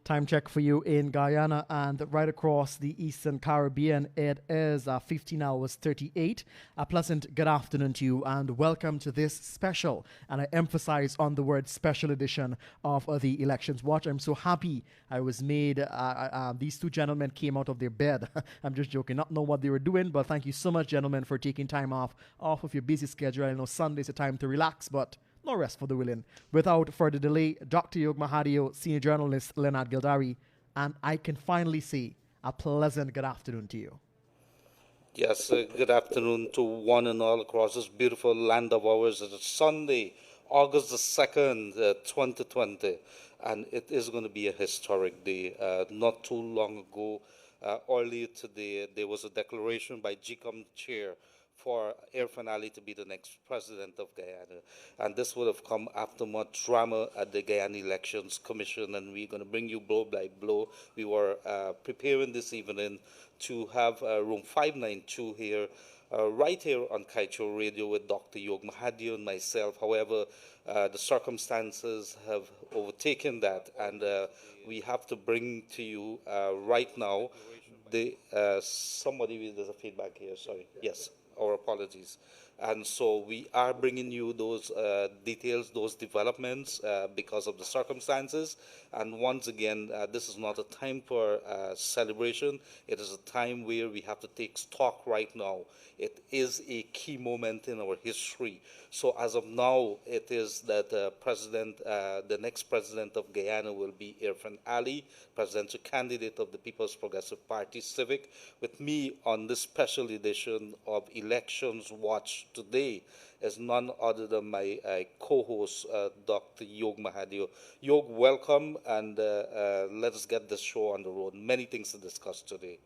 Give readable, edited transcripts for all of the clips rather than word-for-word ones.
Time check for you in Guyana and right across the Eastern Caribbean. It is 15 hours 38. A pleasant good afternoon to you and welcome to this special, and I emphasize on the word special edition of the Elections Watch. I'm so happy I was made, these two gentlemen came out of their bed. I'm just joking, not know what they were doing, but thank you so much, gentlemen, for taking time off of your busy schedule. I know Sunday's a time to relax, but no rest for the willing. Without further delay, Dr. Mahadeo, senior journalist Leonard Gildarie, and I can finally say a pleasant good afternoon to you. Yes, good afternoon to one and all across this beautiful land of ours. It's Sunday, August the 2nd, 2020, and it is going to be a historic day. Not too long ago, earlier today, there was a declaration by GCOM chair for Irfaan to be the next president of Guyana. And this would have come after much drama at the Guyana Elections Commission, and we're going to bring you blow by blow. We were preparing this evening to have room 592 here, right here on Kaicho Radio with Dr. Mahadeo and myself. However, the circumstances have overtaken that, and we have to bring to you right now the somebody, there's a feedback here, sorry. Yes. Our apologies. And so we are bringing you those details, those developments because of the circumstances. And once again, this is not a time for celebration. It is a time where we have to take stock right now. It is a key moment in our history. So as of now, it is that the next president of Guyana will be Irfaan, presidential candidate of the People's Progressive Party Civic. With me on this special edition of Elections Watch today is none other than my co-host, Dr. Mahadeo. Welcome, and let us get this show on the road. Many things to discuss today.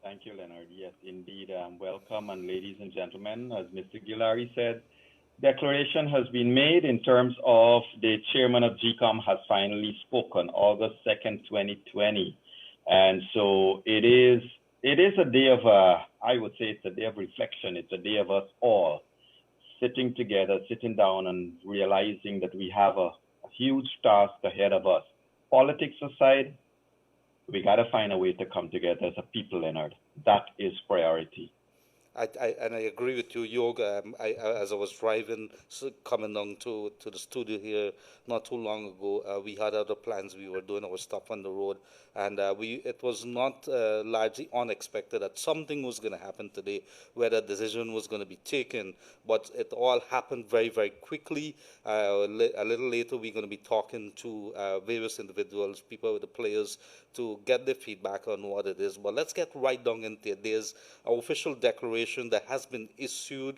Thank you, Leonard. Yes, indeed. Welcome, and ladies and gentlemen, as Mr. Gildarie said, declaration has been made in terms of the chairman of GCOM has finally spoken, August 2nd, 2020. And so it is a day of, I would say it's a day of reflection. It's a day of us all sitting together, sitting down and realizing that we have a huge task ahead of us. Politics aside, we got to find a way to come together as a people, Leonard. That is priority. And I agree with you, Yog. As I was driving, coming down to the studio here not too long ago, we had other plans. We were doing our stuff on the road, and it was not largely unexpected that something was going to happen today, where a decision was going to be taken. But it all happened very, very quickly. A little later, we're going to be talking to various individuals, people, the players, to get their feedback on what it is. But let's get right down into it. There's an official declaration that has been issued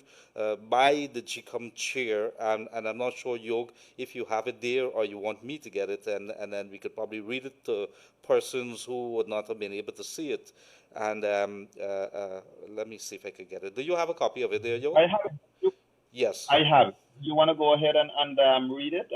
by the GCOM chair, and I'm not sure, Yog, if you have it there or you want me to get it, and then we could probably read it to persons who would not have been able to see it. And let me see if I could get it. Do you have a copy of it there, Yog? I have it. Yes. I have it. You want to go ahead and read it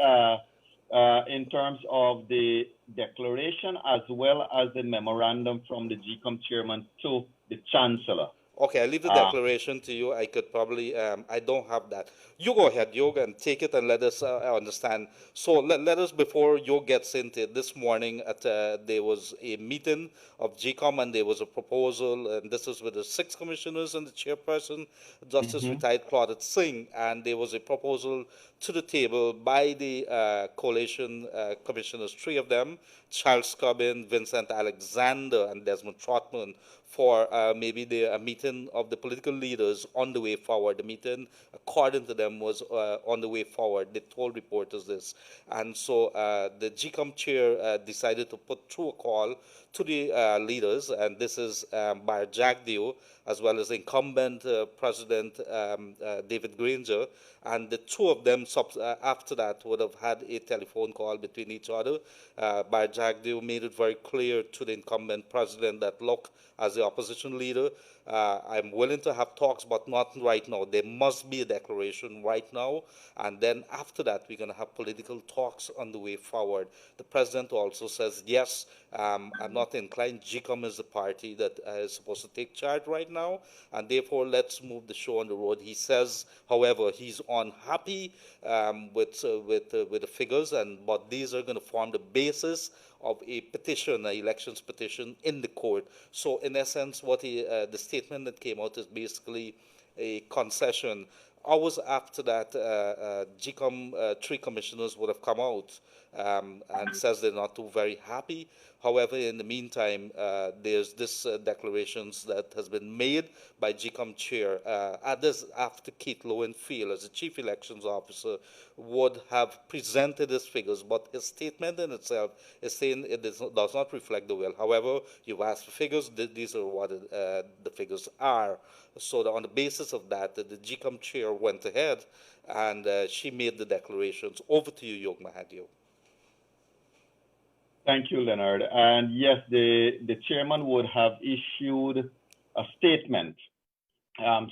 in terms of the declaration as well as the memorandum from the GCOM chairman to the chancellor. Okay, I leave the declaration to you. I could probably, I don't have that. You go ahead, Yog, and take it and let us understand. So let us, before Yog gets into it, this morning there was a meeting of GCOM and there was a proposal, and this was with the 6 commissioners and the chairperson, Justice Retired Claudette Singh, and there was a proposal to the table by the coalition commissioners, 3 of them, Charles Cobbin, Vincent Alexander, and Desmond Trotman, for maybe a meeting of the political leaders on the way forward. The meeting, according to them, was on the way forward. They told reporters this. And so the GCOM chair decided to put through a call to the leaders, and this is by Mahadeo, as well as incumbent President David Granger, and the 2 of them after that would have had a telephone call between each other. Mahadeo made it very clear to the incumbent president that, look, as the opposition leader, I'm willing to have talks, but not right now. There must be a declaration right now, and then after that, we're going to have political talks on the way forward. The president also says, yes, I'm not inclined. GCOM is the party that is supposed to take charge right now, and therefore let's move the show on the road. He says, however, he's unhappy with the figures, but these are going to form the basis of a petition, an elections petition in the court. So in essence, the statement that came out is basically a concession. Hours after that, GCOM 3 commissioners would have come out and says they're not too very happy. However, in the meantime, there's this declarations that has been made by GCOM chair after Keith Lowenfield, as the chief elections officer, would have presented his figures, but his statement in itself is saying it does not reflect the will. However, you've asked for figures, these are what the figures are. So on the basis of that, the GCOM chair went ahead and she made the declarations. Over to you, Mahadeo. Thank you, Leonard. And yes, the chairman would have issued a statement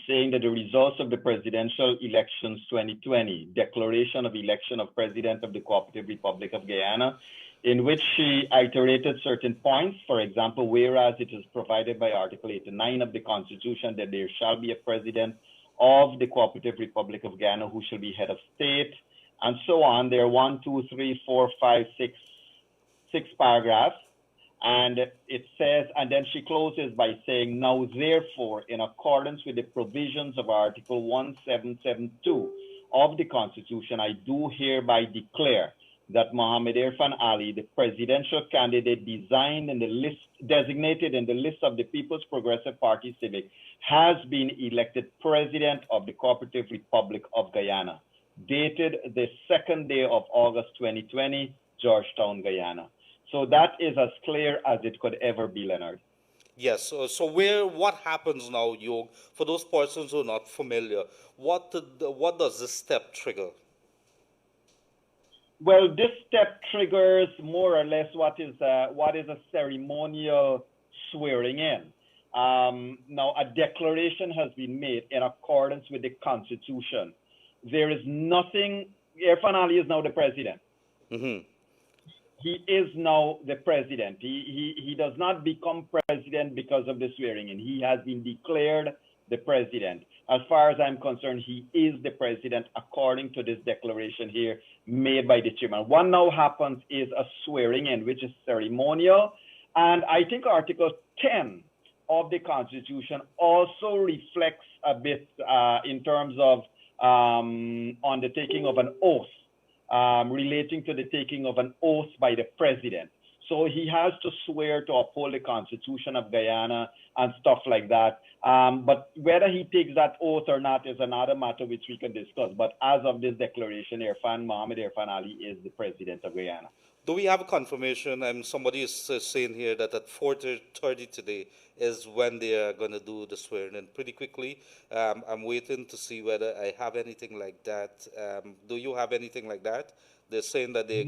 saying that the results of the presidential elections 2020, declaration of election of president of the Cooperative Republic of Guyana, in which she iterated certain points. For example, whereas it is provided by Article 89 of the Constitution that there shall be a president of the Cooperative Republic of Guyana who shall be head of state, and so on. There are 6 paragraphs, and it says, and then she closes by saying, now therefore, in accordance with the provisions of Article 1772 of the Constitution, I do hereby declare that Mohamed Irfaan Ali, the presidential candidate designated in the list of the People's Progressive Party Civic, has been elected president of the Cooperative Republic of Guyana, dated the 2nd day of August 2020, Georgetown, Guyana. So that is as clear as it could ever be, Leonard. Yes. So what happens now, Yog? For those persons who are not familiar, what does this step trigger? Well, this step triggers more or less what is a ceremonial swearing in. Now, a declaration has been made in accordance with the Constitution. There is nothing. Irfaan Ali is now the president. Mm-hmm. He is now the president. He does not become president because of the swearing in. He has been declared the president. As far as I'm concerned, he is the president according to this declaration here made by the chairman. What now happens is a swearing in, which is ceremonial. And I think Article 10 of the Constitution also reflects a bit in terms of on the taking of an oath. Relating to the taking of an oath by the president. So he has to swear to uphold the Constitution of Guyana and stuff like that. But whether he takes that oath or not is another matter which we can discuss. But as of this declaration, Mohamed Irfaan Ali is the president of Guyana. Do we have a confirmation? Somebody is saying here that at 4:30 today is when they are going to do the swearing in. Pretty quickly. I'm waiting to see whether I have anything like that. Do you have anything like that? They're saying that they're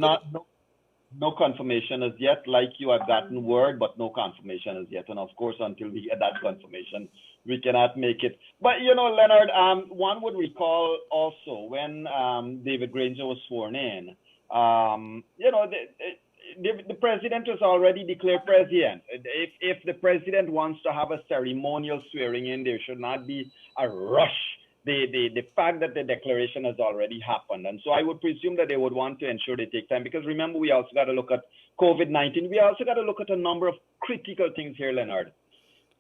no confirmation as yet. Like you, I've gotten word, but no confirmation as yet. And of course, until we get that confirmation, we cannot make it. But you know, Leonard, one would recall also when David Granger was sworn in. You know, the president is already declared president. If the president wants to have a ceremonial swearing in, there should not be a rush. The fact that the declaration has already happened. And so I would presume that they would want to ensure they take time, because remember, we also got to look at COVID-19. We also got to look at a number of critical things here, Leonard.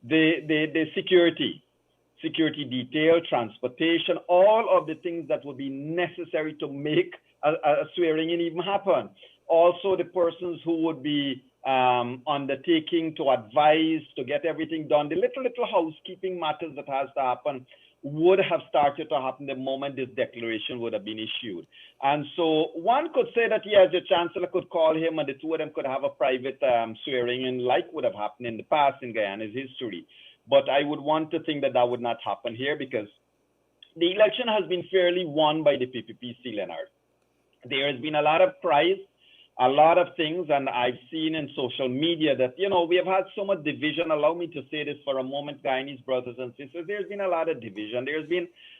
The security detail, transportation, all of the things that would be necessary to make a swearing in even happen. Also, the persons who would be undertaking to advise, to get everything done, the little housekeeping matters that has to happen would have started to happen the moment this declaration would have been issued. And so one could say that, yes, the chancellor could call him and the two of them could have a private swearing in, like would have happened in the past in Guyana's history. But I would want to think that that would not happen here, because the election has been fairly won by the PPPC, Leonard. There has been a lot of cries a lot of things, and I've seen in social media that, we have had so much division. Allow me to say this for a moment, Guyanese brothers and sisters. There's been a lot of division.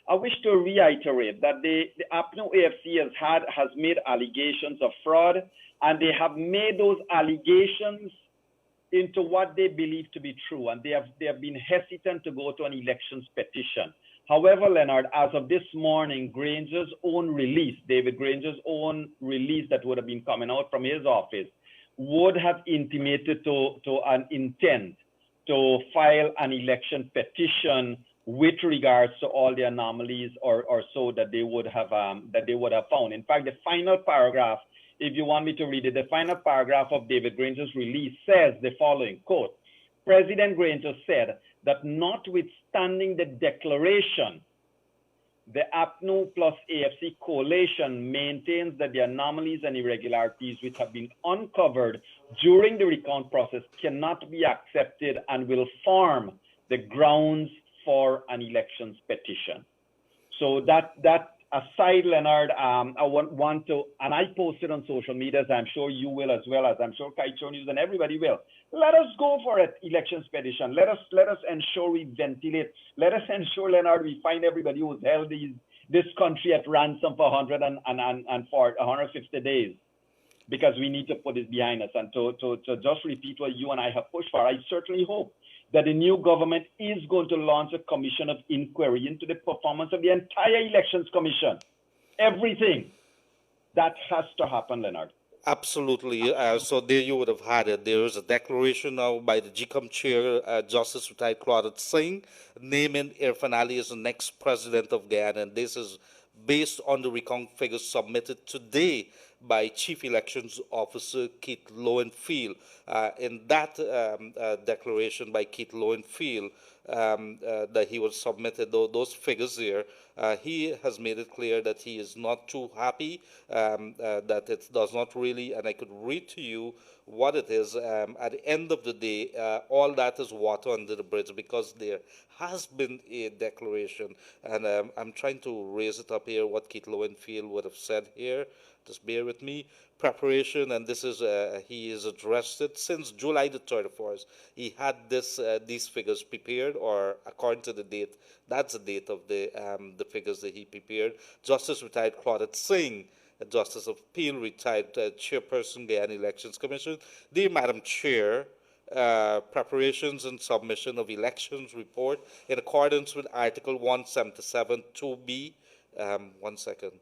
I wish to reiterate that the APNU AFC has made allegations of fraud, and they have made those allegations into what they believe to be true, and they have been hesitant to go to an elections petition. However, Leonard, as of this morning, David Granger's own release that would have been coming out from his office would have intimated to an intent to file an election petition with regards to all the anomalies or so that they would have found. In fact, the final paragraph, if you want me to read it, the final paragraph of David Granger's release says the following, quote, President Granger said that notwithstanding the declaration, the APNU plus AFC coalition maintains that the anomalies and irregularities which have been uncovered during the recount process cannot be accepted and will form the grounds for an elections petition. So that aside, Leonard, I want to, and I posted on social media, as I'm sure you will, as well as I'm sure Kaicho News and everybody will. Let us go for an elections petition. Let us ensure we ventilate. Let us ensure, Leonard, we find everybody who's held this country at ransom for 150 days, because we need to put this behind us. And to just repeat what you and I have pushed for, I certainly hope that the new government is going to launch a commission of inquiry into the performance of the entire elections commission. Everything. That has to happen, Leonard. Absolutely. So there you would have had it. There is a declaration now by the GCOM chair, Justice retired Claudette Singh, naming Irfaan Ali as the next president of Guyana. And this is based on the recount figures submitted today by Chief Elections Officer Keith Lowenfield. In that declaration by Keith Lowenfield that he was submitted, those figures there, he has made it clear that he is not too happy, that it does not really, and I could read to you what it is. At the end of the day, all that is water under the bridge, because there has been a declaration, and I'm trying to raise it up here, what Keith Lowenfield would have said here. Just bear with me. Preparation, and this is, he is addressed it since July the 31st. He had these figures prepared, or according to the date, that's the date of the figures that he prepared. Justice retired Claudette Singh, Justice of Appeal, retired Chairperson, Guyana Elections Commission. Dear Madam Chair, preparations and submission of elections report in accordance with Article 177 2B. One second.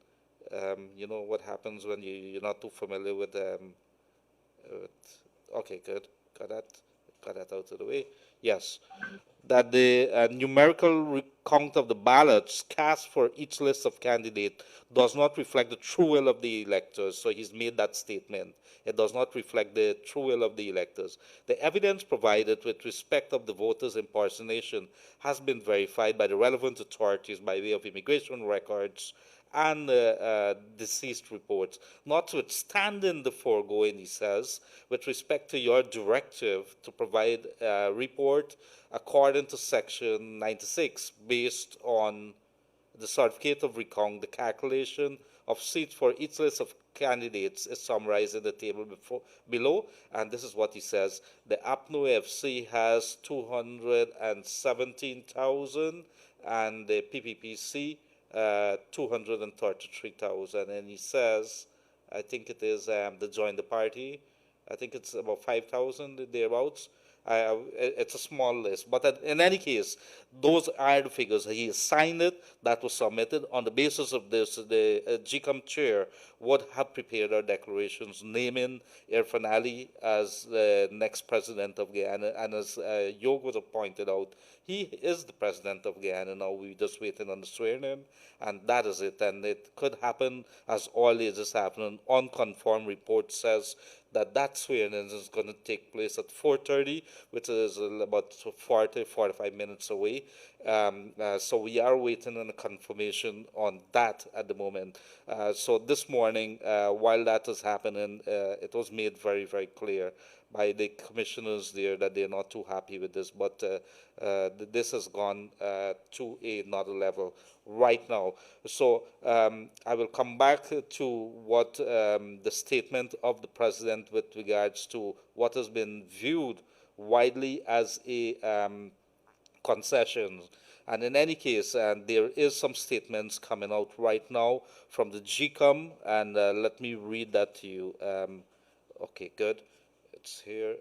You know what happens when you're not too familiar with okay, good. Got that out of the way. Yes. That the numerical count of the ballots cast for each list of candidates does not reflect the true will of the electors. So he's made that statement. It does not reflect the true will of the electors. The evidence provided with respect of the voters' impersonation has been verified by the relevant authorities by way of immigration records and deceased reports. Notwithstanding the foregoing, he says, with respect to your directive to provide a report according to Section 96, based on the certificate of recount, the calculation of seats for each list of candidates is summarized in the table below, and this is what he says. The APNU FC has 217,000, and the PPPC 233,000, and he says, I think it is the join the party, I think it's about 5,000 thereabouts. It's a small list, but in any case, those are the figures. He signed it, that was submitted. On the basis of this, the GCOM chair would have prepared our declarations naming Irfaan Ali as the next president of Guyana, and as Yog would have pointed out, he is the president of Guyana now. We're just waiting on the swearing in, and that is it. And it could happen, as always is happening. Unconfirmed report says that swearing in is going to take place at 4:30, which is about 45 minutes away. So we are waiting on a confirmation on that at the moment. So this morning, while that was happening, it was made very, very clear by the commissioners there that they're not too happy with this. But this has gone to another level right now. So I will come back to what the statement of the president with regards to what has been viewed widely as a concession. And in any case, there is some statements coming out right now from the GCOM, and let me read that to you. Okay, good. It's here.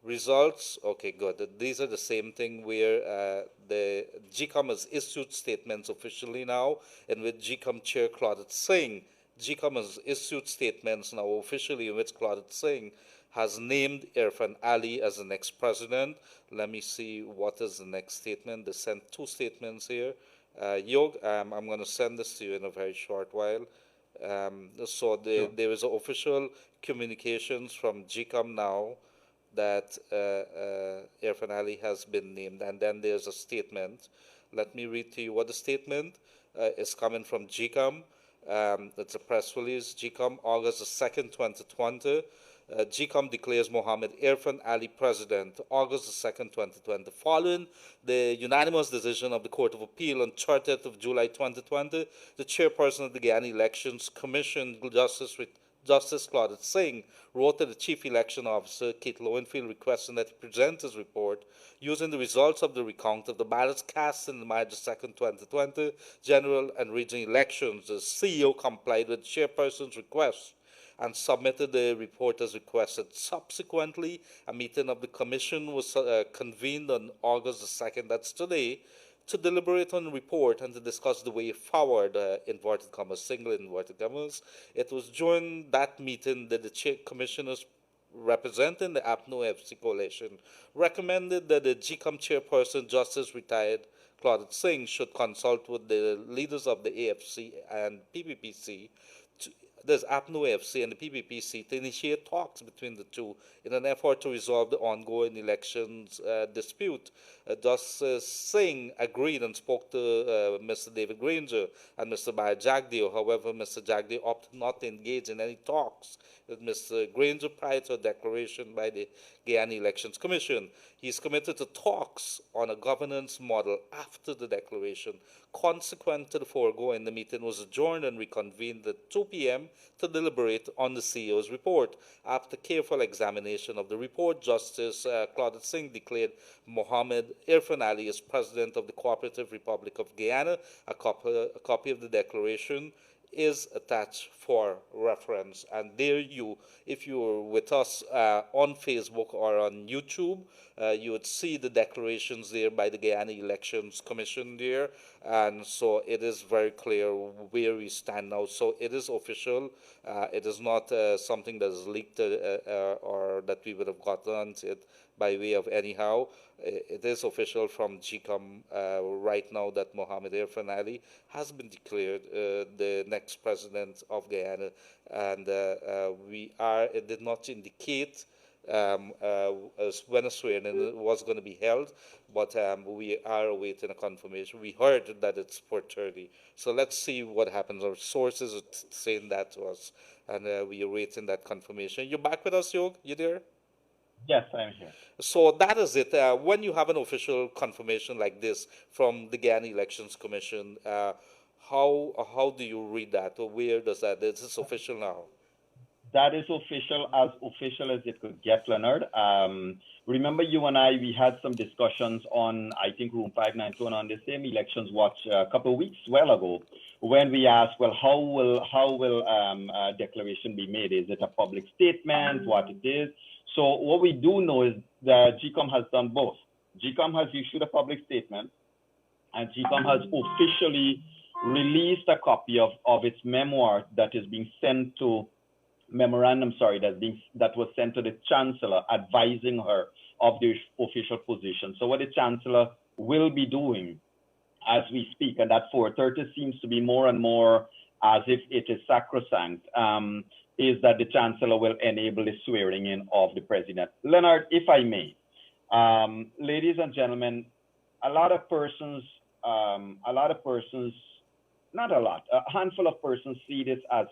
Results. Okay, good. These are the same thing where the GCOM has issued statements officially now, and with GCOM Chair Claudette Singh, GCOM has issued statements now officially in which Claudette Singh has named Irfaan Ali as the next president. Let me see what is the next statement. They sent two statements here. Yog, I'm going to send this to you in a very short while. So there is official communications from GCOM now that Irfaan Ali has been named. And then there's a statement. Let me read to you what the statement is coming from GCOM. It's a press release. GCOM, August the 2nd, 2020. GCOM declares Mohamed Irfaan Ali president, August the 2nd, 2020. Following the unanimous decision of the Court of Appeal on 30th of July 2020, the chairperson of the Guyana Elections Commission, Justice Claudette Singh, wrote to the Chief Election Officer, Kate Lowenfield, requesting that he present his report using the results of the recount of the ballots cast in the March 2nd, 2020 general and regional elections. The CEO complied with the chairperson's request and submitted the report as requested. Subsequently, a meeting of the commission was convened on August the 2nd, that's today, to deliberate on the report and to discuss the way forward, inverted commas, single inverted commas. It was during that meeting that the commissioners representing the APNO FC coalition recommended that the GCOM chairperson, Justice Retired Claudette Singh, should consult with the leaders of the AFC and PPPC. There's APNO FC and the PPPC to initiate talks between the two in an effort to resolve the ongoing elections dispute. Justice Singh agreed and spoke to Mr. David Granger and Mr. Mahadeo. However, Mr. Jagdeo opted not to engage in any talks with Mr. Granger prior to a declaration by the Guyana Elections Commission. He is committed to talks on a governance model after the declaration. Consequent to the foregoing, the meeting was adjourned and reconvened at 2 p.m. to deliberate on the CEO's report. After careful examination of the report, Justice Claudette Singh declared Mohamed Irfaan Ali as President of the Cooperative Republic of Guyana. A copy of the declaration is attached for reference. And there you, if you were with us on Facebook or on YouTube, you would see the declarations there by the Guyana Elections Commission there. And so it is very clear where we stand now. So it is official. It is not something that is leaked or that we would have gotten it by way of anyhow. It is official from GCOM right now that Mohamed Irfaan Ali has been declared the next president of Guyana, and it did not indicate when a swearing-in was going to be held, but we are awaiting a confirmation. We heard that it's 4:30, so let's see what happens. Our sources are saying that to us, and we are waiting that confirmation. You back with us, Yog? You there? Yes, I'm here. So that is it. When you have an official confirmation like this from the Guyana Elections Commission, how do you read that, or where does that? Is this official now? That is official as it could get, Leonard. Remember, you and I, we had some discussions on, I think, Room 592 on the same Elections Watch a couple of weeks ago, when we asked, well, how will a declaration be made? Is it a public statement? What it is? So what we do know is that GCOM has done both. GCOM has issued a public statement, and GCOM has officially released a copy of its memoir that is being sent to that was sent to the Chancellor, advising her of the official position. So what the Chancellor will be doing as we speak, and that 4:30 seems to be more and more as if it is sacrosanct, is that the Chancellor will enable the swearing in of the President. Leonard, if I may, ladies and gentlemen, a lot of persons, not a lot, a handful of persons see this as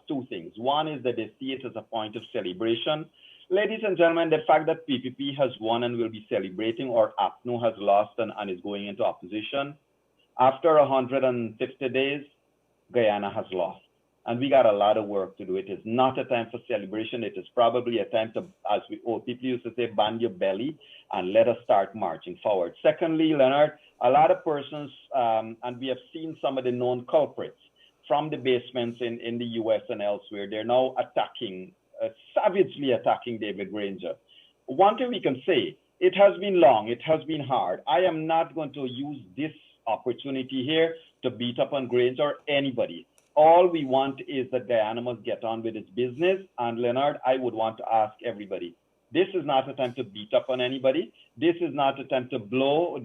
two things. One is that they see it as a point of celebration. Ladies and gentlemen, the fact that PPP has won and will be celebrating, or APNU has lost and is going into opposition, after 150 days, Guyana has lost. And we got a lot of work to do. It is not a time for celebration. It is probably a time to, as we old people used to say, band your belly and let us start marching forward. Secondly, Leonard, a lot of persons, and we have seen some of the known culprits from the basements in the US and elsewhere, they're now attacking, savagely attacking David Granger. One thing we can say, it has been long, it has been hard. I am not going to use this opportunity here to beat up on Granger or anybody. All we want is that Guyana must get on with its business. And Leonard, I would want to ask everybody, this is not a time to beat up on anybody. This is not a time to blow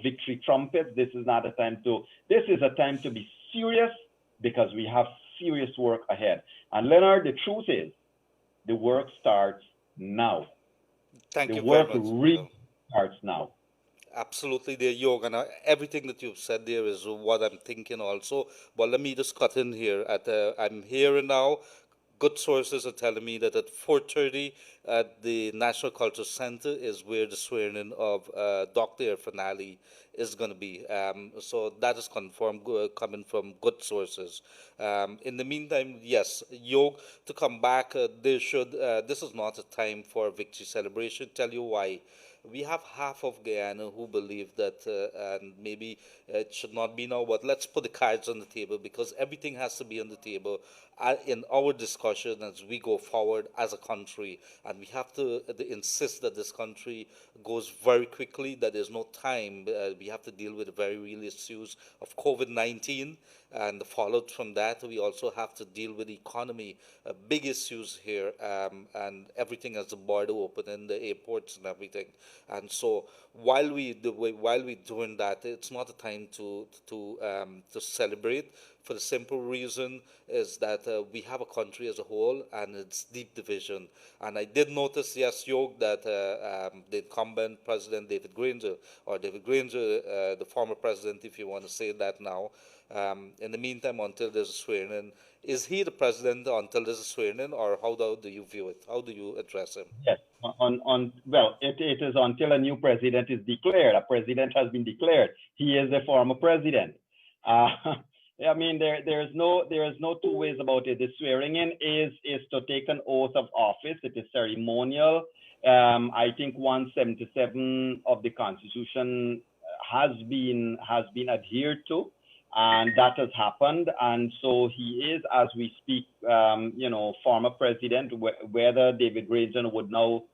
victory trumpets. This is not a time to, this is a time to be serious, because we have serious work ahead. And Leonard, the truth is, the work starts now. Thank you very much. The work really starts now. Absolutely, there, Jorg, and everything that you've said there is what I'm thinking also. But let me just cut in here. I'm here now. Good sources are telling me that at 4:30 at the National Culture Center is where the swearing-in of Dr. Irfaan is going to be. So that is confirmed, coming from good sources. In the meantime, yes, Jorg, to come back, this is not a time for victory celebration. Tell you why. We have half of Guyana who believe that, and maybe it should not be now, but let's put the cards on the table, because everything has to be on the table in our discussion as we go forward as a country. And we have to insist that this country goes very quickly, that there's no time. We have to deal with the very real issues of COVID-19 and the fallout from that. We also have to deal with the economy, big issues here, and everything as the border open and the airports and everything. And so while we're doing that, it's not a time to celebrate, for the simple reason is that we have a country as a whole and it's deep division. And I did notice, yes, Jorg, that the incumbent president David Granger, the former president, if you want to say that now, in the meantime, until there's a swearing-in, is he the president until there's a swearing-in, or how do you view it? How do you address him? Yes, well, it is until a new president is declared. A president has been declared. He is the former president. I mean, there is no two ways about it. The swearing-in is to take an oath of office. It is ceremonial. I think 177 of the Constitution has been adhered to, and that has happened. And so he is, as we speak, former president. Whether David Granger would now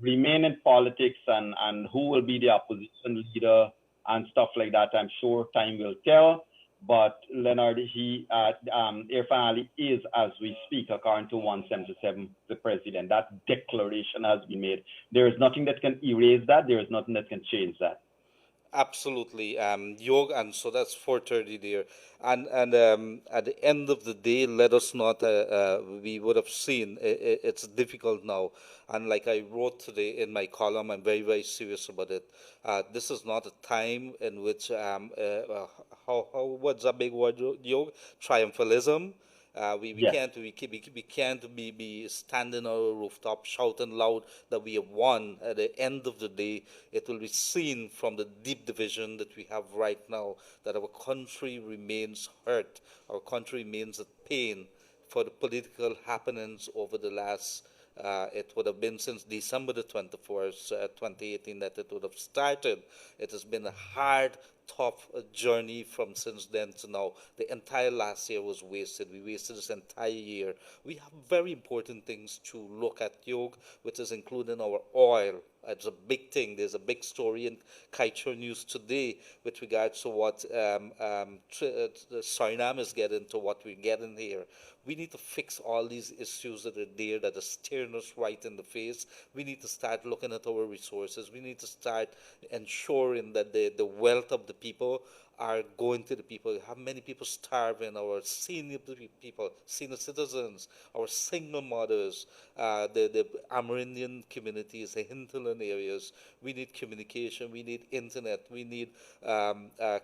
remain in politics and who will be the opposition leader and stuff like that, I'm sure time will tell. But Leonard, Irfaan Ali is, as we speak, according to 177, the president. That declaration has been made. There is nothing that can erase that. There is nothing that can change that. Absolutely, Jorg, and so that's 4:30 there, and at the end of the day, let us not. We would have seen it's difficult now, and like I wrote today in my column, I'm very very serious about it. This is not a time in which what's a big word, Jorg? Triumphalism. We can't be standing on a rooftop shouting loud that we have won. At the end of the day, it will be seen from the deep division that we have right now that our country remains hurt. Our country remains at pain for the political happenings over the last. It would have been since December the 24th, 2018, that it would have started. It has been a hard, tough journey from since then to now. The entire last year was wasted. We wasted this entire year. We have very important things to look at, Jorg, which is including our oil. It's a big thing. There's a big story in Kaieteur News today with regards to what Suriname is getting to what we're getting here. We need to fix all these issues that are there that are staring us right in the face. We need to start looking at our resources. We need to start ensuring that the wealth of the people are going to the people. You have many people starving, our senior people, senior citizens, our single mothers, the Amerindian communities, the hinterland areas. We need communication, we need internet, we need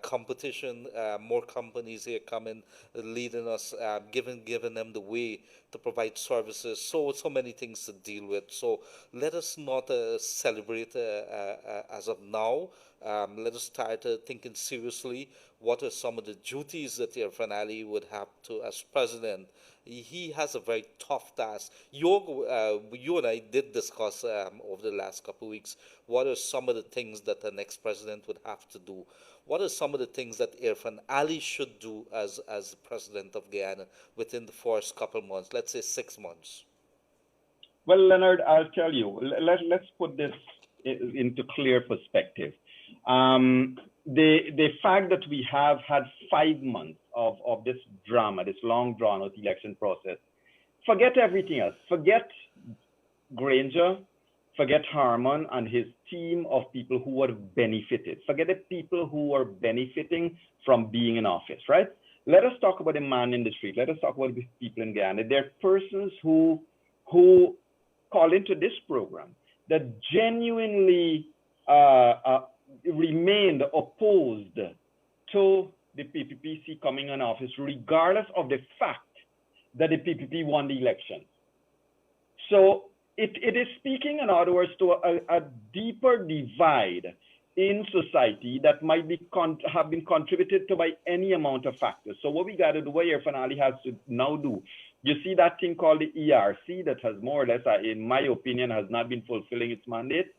competition, more companies here coming, leading us, giving them the way to provide services. So many things to deal with. So let us not celebrate as of now. Let us start thinking seriously what are some of the duties that Irfaan Ali would have to as president. He has a very tough task. You and I did discuss over the last couple of weeks what are some of the things that the next president would have to do. What are some of the things that Irfaan Ali should do as president of Guyana within the first couple of months, let's say 6 months? Well, Leonard, I'll tell you. Let's put this into clear perspective. The fact that we have had 5 months of this drama, this long drawn out election process, forget everything else. Forget Granger, forget Harmon and his team of people who are benefited. Forget the people who are benefiting from being in office, right? Let us talk about the man in the street. Let us talk about the people in Guyana. There are persons who call into this program that genuinely remained opposed to the PPPC coming in office, regardless of the fact that the PPP won the election. So it is speaking, in other words, to a deeper divide in society that might be have been contributed to by any amount of factors. So what we got to do, what Irfaan Ali has to now do, you see that thing called the ERC that has more or less, in my opinion, has not been fulfilling its mandate.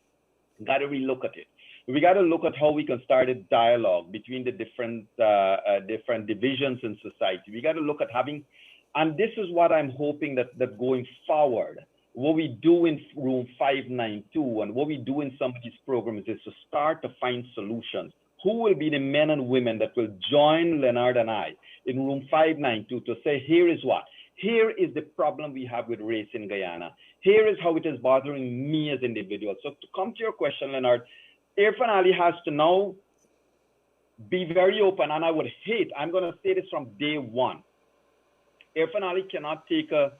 Got to relook at it. We got to look at how we can start a dialogue between the different divisions in society. We got to look at having, and this is what I'm hoping that going forward, what we do in room 592 and what we do in some of these programs is to start to find solutions. Who will be the men and women that will join Leonard and I in room 592 to say, here is what? Here is the problem we have with race in Guyana. Here is how it is bothering me as an individual. So to come to your question, Leonard, Irfaan Ali has to now be very open, and I would hate, I'm going to say this from day one, Irfaan Ali cannot take a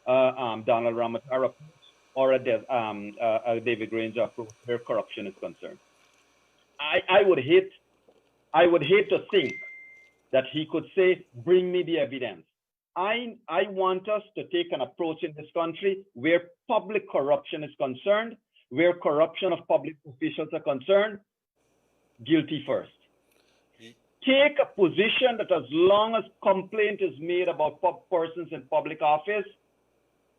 Donald Ramatara approach or a David Granger approach where corruption is concerned. I would hate to think that he could say, bring me the evidence. I want us to take an approach in this country where public corruption is concerned, where corruption of public officials are concerned, guilty first. Take a position that as long as complaint is made about persons in public office,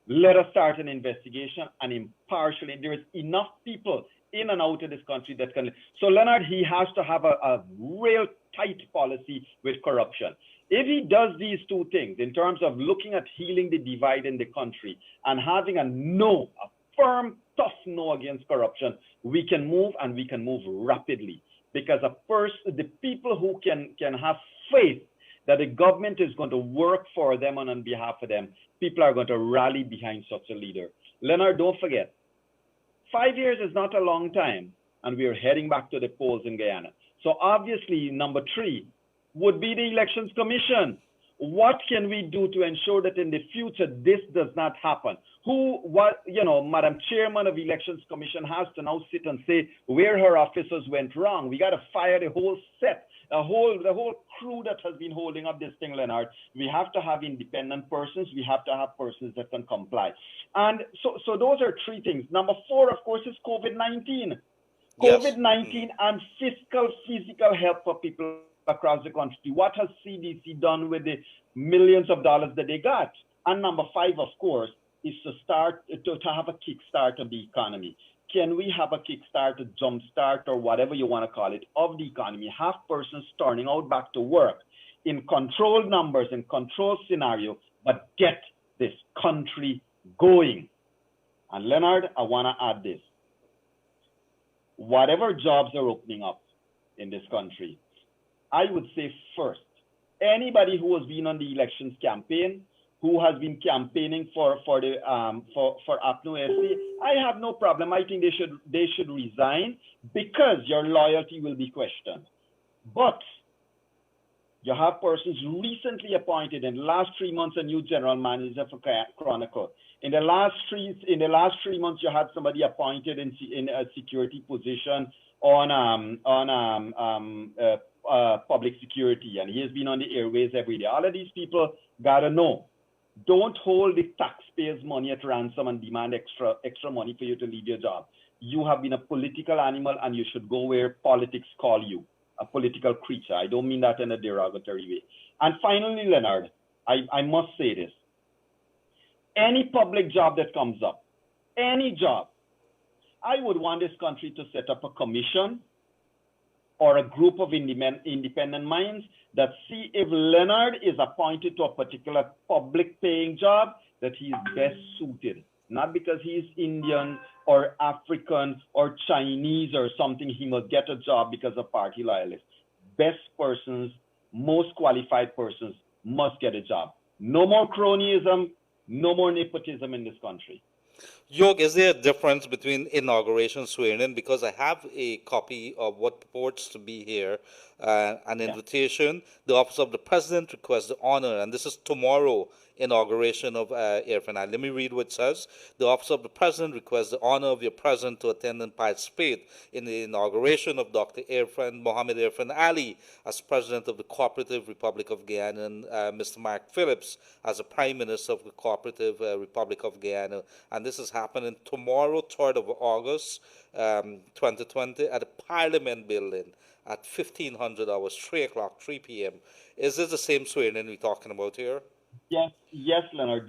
let us start an investigation and impartially. There is enough people in and out of this country that can. So Leonard, he has to have a real tight policy with corruption. If he does these two things in terms of looking at healing the divide in the country and having a firm, tough no against corruption, we can move, and we can move rapidly. Because the people who can have faith that the government is going to work for them and on behalf of them, people are going to rally behind such a leader. Leonard, don't forget, 5 years is not a long time, and we are heading back to the polls in Guyana. So obviously, number 3 would be the Elections Commission. What can we do to ensure that in the future this does not happen? Madam Chairman of Elections Commission has to now sit and say where her officers went wrong. We got to fire the whole set, the whole crew that has been holding up this thing, Leonard. We have to have independent persons. We have to have persons that can comply. And so those are 3 things. Number 4, of course, is COVID-19. Yes. COVID-19 and physical help for people across the country. What has CDC done with the millions of dollars that they got? And number 5, of course, is to start to have a kickstart of the economy. Can we have a kickstart, a jumpstart, or whatever you want to call it, of the economy? Have persons turning out back to work in controlled numbers, in controlled scenario, but get this country going. And Leonard, I want to add this. Whatever jobs are opening up in this country, I would say first, anybody who has been on the elections campaign, who has been campaigning for APNO-SC, I have no problem. I think they should resign because your loyalty will be questioned. But You have persons recently appointed in the last 3 months, a new general manager for Chronicle. In the last 3 months, you had somebody appointed in a security position on public security, and he has been on the airways every day. All of these people gotta know. Don't hold the taxpayers' money at ransom and demand extra money for you to leave your job. You have been a political animal, and you should go where politics call you, a political creature. I don't mean that in a derogatory way. And finally, Leonard, I must say this. Any public job that comes up, any job, I would want this country to set up a commission or a group of independent minds that see if Leonard is appointed to a particular public paying job, that he is best suited. Not because he's Indian or African or Chinese or something, he must get a job because of party loyalists. Best persons, most qualified persons must get a job. No more cronyism, no more nepotism in this country. York, is there a difference between inauguration swearing-in? Because I have a copy of what purports to be here, an invitation. The Office of the President requests the honor, and this is tomorrow, inauguration of Irfaan. Let me read what it says. The Office of the President requests the honor of your President to attend and participate in the inauguration of Dr. Irfaan, Mohamed Irfaan Ali as President of the Cooperative Republic of Guyana, and Mr. Mark Phillips as the Prime Minister of the Cooperative Republic of Guyana. And this is happening tomorrow, 3rd of August, 2020, at the Parliament Building at 1500 hours, 3 o'clock, 3 p.m. Is this the same swearing-in we're talking about here? Yes, Leonard.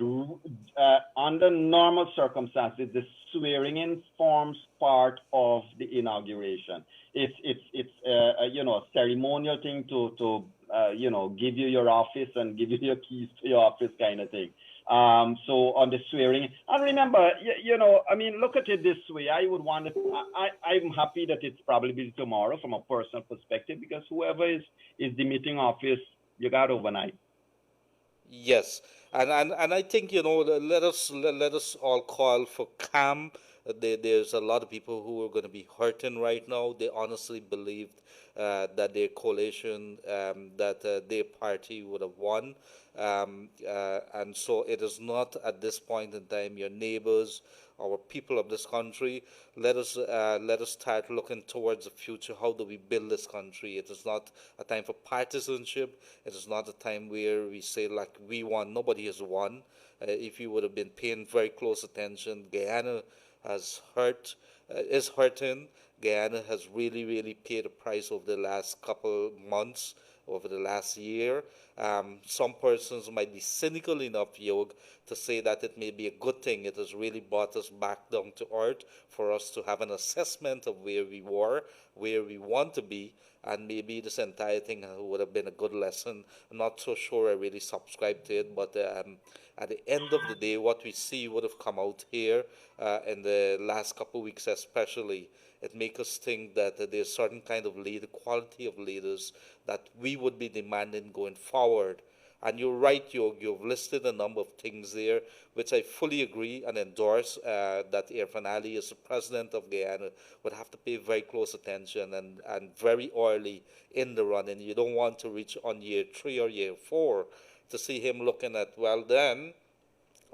Under normal circumstances, the swearing-in forms part of the inauguration. It's a ceremonial thing to give you your office and give you your keys to your office kind of thing. So on the swearing, and remember, look at it this way. I would want it. I'm happy that it's probably tomorrow from a personal perspective, because whoever is demitting office, you got overnight. Yes, and I think let us all call for calm. There's a lot of people who are going to be hurting right now. They honestly believed that their coalition, that their party would have won, and so it is not at this point in time your neighbors, our people of this country. Let us start looking towards the future. How do we build this country? It is not a time for partisanship. It is not a time where we say like we won. Nobody has won. If you would have been paying very close attention, Guyana is hurting. Guyana has really, really paid a price over the last couple months, over the last year. Some persons might be cynical enough, Yog, to say that it may be a good thing. It has really brought us back down to earth for us to have an assessment of where we were, where we want to be, and maybe this entire thing would have been a good lesson. I'm not so sure I really subscribe to it, but at the end of the day, what we see would have come out here in the last couple of weeks especially. It makes us think that there's certain kind of quality of leaders that we would be demanding going forward. And you're right, you've listed a number of things there, which I fully agree and endorse, that Irfaan Ali, as the president of Guyana, would have to pay very close attention and very early in the run. And you don't want to reach on year 3 or year 4 to see him looking at, well, then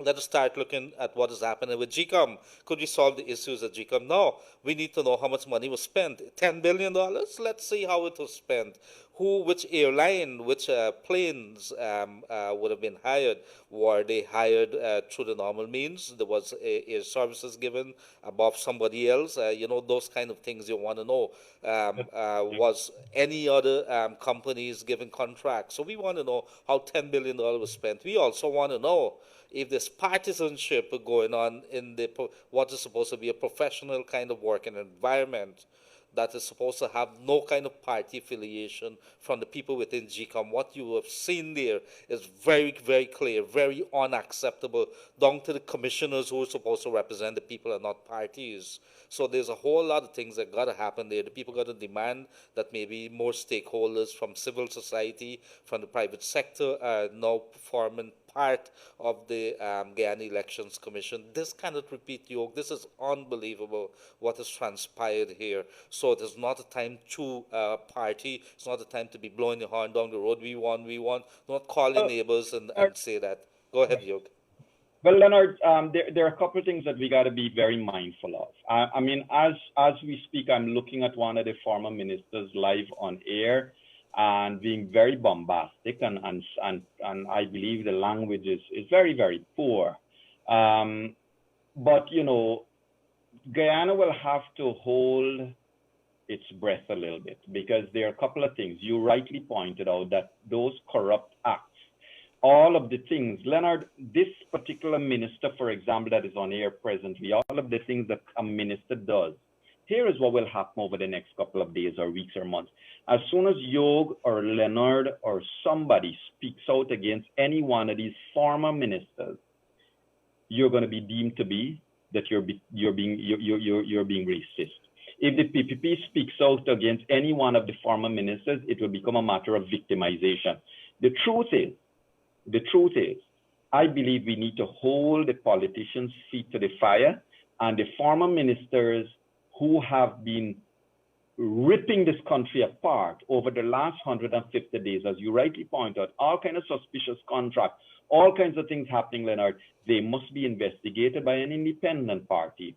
let us start looking at what is happening with GCOM. Could we solve the issues at GCOM? No. We need to know how much money was spent. $10 billion? Let's see how it was spent. Which airline, which planes would have been hired? Were they hired through the normal means? There was air services given above somebody else? Those kind of things you want to know. Was any other companies given contracts? So we want to know how $10 billion was spent. We also want to know if there's partisanship going on in what is supposed to be a professional kind of working environment that is supposed to have no kind of party affiliation from the people within GCOM. What you have seen there is very, very clear, very unacceptable, down to the commissioners who are supposed to represent the people and not parties. So there's a whole lot of things that got to happen there. The people got to demand that maybe more stakeholders from civil society, from the private sector, are now forming part of the Guyana Elections Commission. This cannot repeat, York. This is unbelievable what has transpired here. So it is not a time to party. It's not a time to be blowing your horn down the road. We won, we won. Not call your neighbors and say that. Go ahead, York. Well, Leonard, there are a couple of things that we got to be very mindful of. I mean, as we speak, I'm looking at one of the former ministers live on air and being very bombastic, and I believe the language is very, very poor. But, you know, Guyana will have to hold its breath a little bit, because there are a couple of things. You rightly pointed out that those corrupt acts, all of the things, Leonard, this particular minister, for example, that is on air presently, all of the things that a minister does, here is what will happen over the next couple of days or weeks or months. As soon as Yog or Leonard or somebody speaks out against any one of these former ministers, you're going to be deemed to be that you're being racist. If the PPP speaks out against any one of the former ministers, it will become a matter of victimization. The truth is, I believe we need to hold the politicians' feet to the fire, and the former ministers who have been ripping this country apart over the last 150 days, as you rightly point out, all kinds of suspicious contracts, all kinds of things happening, Leonard, they must be investigated by an independent party,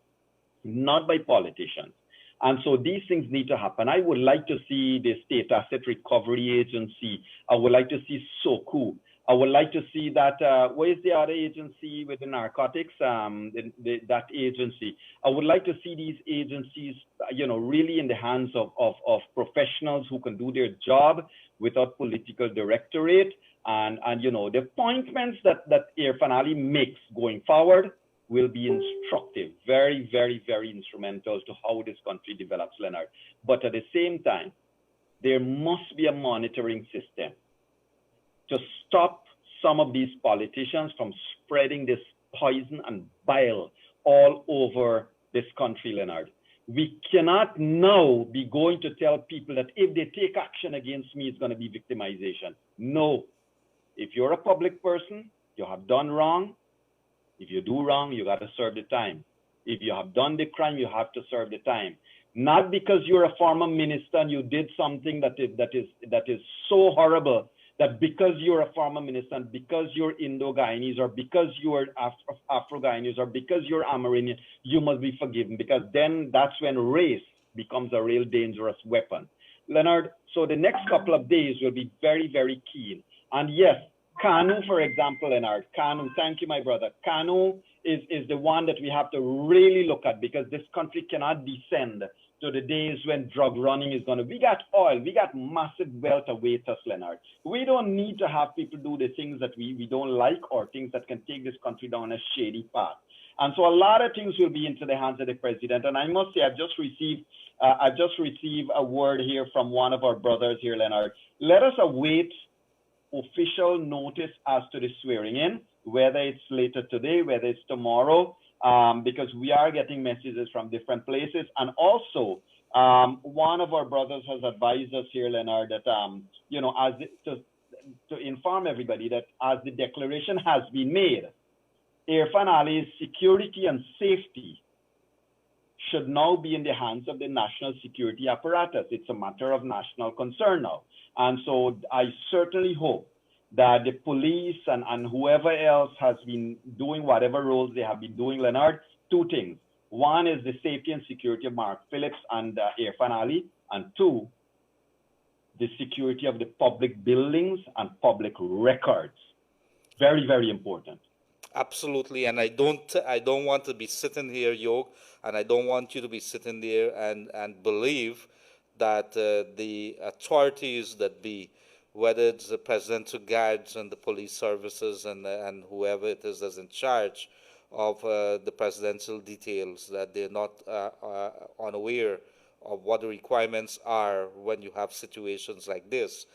not by politicians. And so these things need to happen. I would like to see the State Asset Recovery Agency. I would like to see SOCU. I would like to see that, where is the other agency with the narcotics, that agency. I would like to see these agencies, you know, really in the hands of professionals who can do their job without political directorate. And you know, the appointments that Irfaan Ali makes going forward will be instructive, very, very, very instrumental to how this country develops, Leonard. But at the same time, there must be a monitoring system to stop some of these politicians from spreading this poison and bile all over this country, Leonard. We cannot now be going to tell people that if they take action against me, it's going to be victimization. No. If you're a public person, you have done wrong. If you do wrong, you got to serve the time. If you have done the crime, you have to serve the time. Not because you're a former minister and you did something that is so horrible, that because you're a former minister and because you're Indo-Guyanese or because you're Afro-Guyanese or because you're Amerindian, you must be forgiven, because then that's when race becomes a real dangerous weapon. Leonard, so the next couple of days will be very, very keen. And yes, Kanu, for example, Leonard, Kanu, thank you, my brother. Kanu is the one that we have to really look at, because this country cannot descend to the days when drug running is going to. We got oil, we got massive wealth await us, Leonard. We don't need to have people do the things that we don't like, or things that can take this country down a shady path. And so a lot of things will be into the hands of the president. And I must say, I've just received a word here from one of our brothers here, Leonard. Let us await official notice as to the swearing in, whether it's later today, whether it's tomorrow, because we are getting messages from different places. And also, one of our brothers has advised us here, Leonard, that, you know, to inform everybody that as the declaration has been made, Irfaan Ali's security and safety should now be in the hands of the national security apparatus. It's a matter of national concern now. And so I certainly hope that the police and whoever else has been doing whatever roles they have been doing, Leonard, two things. One is the safety and security of Mark Phillips and Irfaan Ali, and two, the security of the public buildings and public records. Very, very important. Absolutely, and I don't want to be sitting here, Yog, and I don't want you to be sitting there and believe that the authorities that be, whether it's the presidential guards and the police services and whoever it is that's in charge of the presidential details, that they're not unaware of what the requirements are when you have situations like this.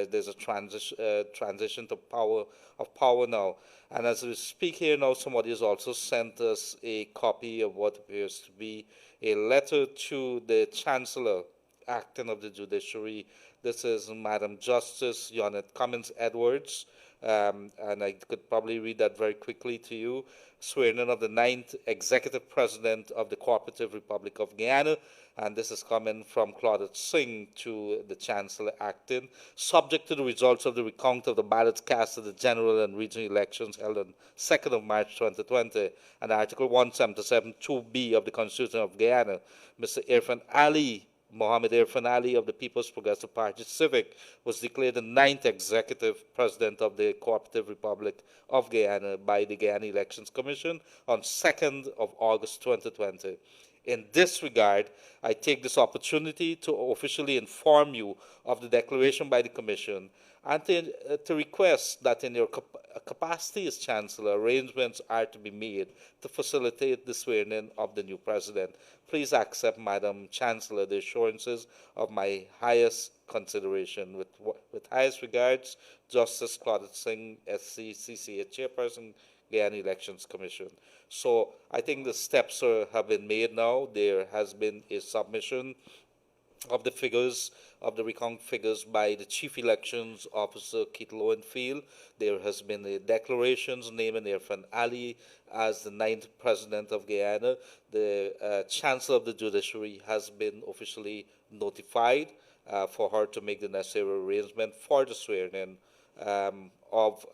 There's a transition to power now. And as we speak here now, somebody has also sent us a copy of what appears to be a letter to the Chancellor Acting of the Judiciary. This is Madam Justice Janet Cummins Edwards, and I could probably read that very quickly to you. Swearing in of the 9th Executive President of the Cooperative Republic of Guyana, and this is coming from Claudette Singh to the Chancellor acting, subject to the results of the recount of the ballots cast at the general and regional elections held on 2nd of March 2020, and Article 177 2B of the Constitution of Guyana, Mr. Irfaan Ali, Mohamed Irfaan Ali of the People's Progressive Party Civic, was declared the 9th Executive President of the Cooperative Republic of Guyana by the Guyana Elections Commission on 2nd of August 2020. In this regard, I take this opportunity to officially inform you of the declaration by the Commission and to request that in your capacity as Chancellor, arrangements are to be made to facilitate the swearing-in of the new President. Please accept, Madam Chancellor, the assurances of my highest consideration. With highest regards, Justice Claudette Singh, SC, CCA Chairperson, Guyana Elections Commission. So I think the steps have been made now. There has been a submission of the figures, of the recount figures by the Chief Elections Officer, Keith Lowenfield. There has been a declarations naming Irfaan Ali as the 9th President of Guyana. The Chancellor of the Judiciary has been officially notified for her to make the necessary arrangement for the swearing-in of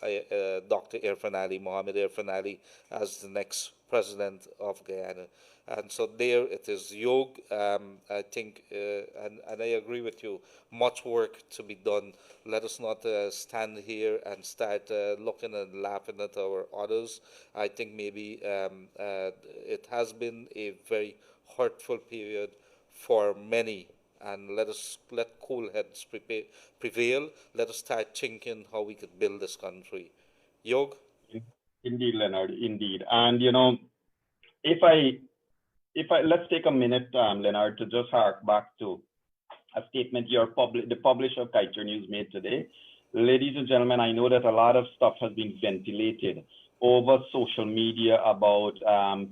Dr. Irfaan Ali, Mohamed Irfaan Ali, as the next President of Guyana. And so there it is, Yog. I think, and I agree with you, much work to be done. Let us not stand here and start looking and laughing at our others. I think maybe it has been a very hurtful period for many, and let cool heads prevail. Let us start thinking how we could build this country. Yog? Indeed, Leonard, indeed. And, if I let's take a minute, Leonard, to just hark back to a statement the publisher of Kaiser News made today. Ladies and gentlemen, I know that a lot of stuff has been ventilated over social media about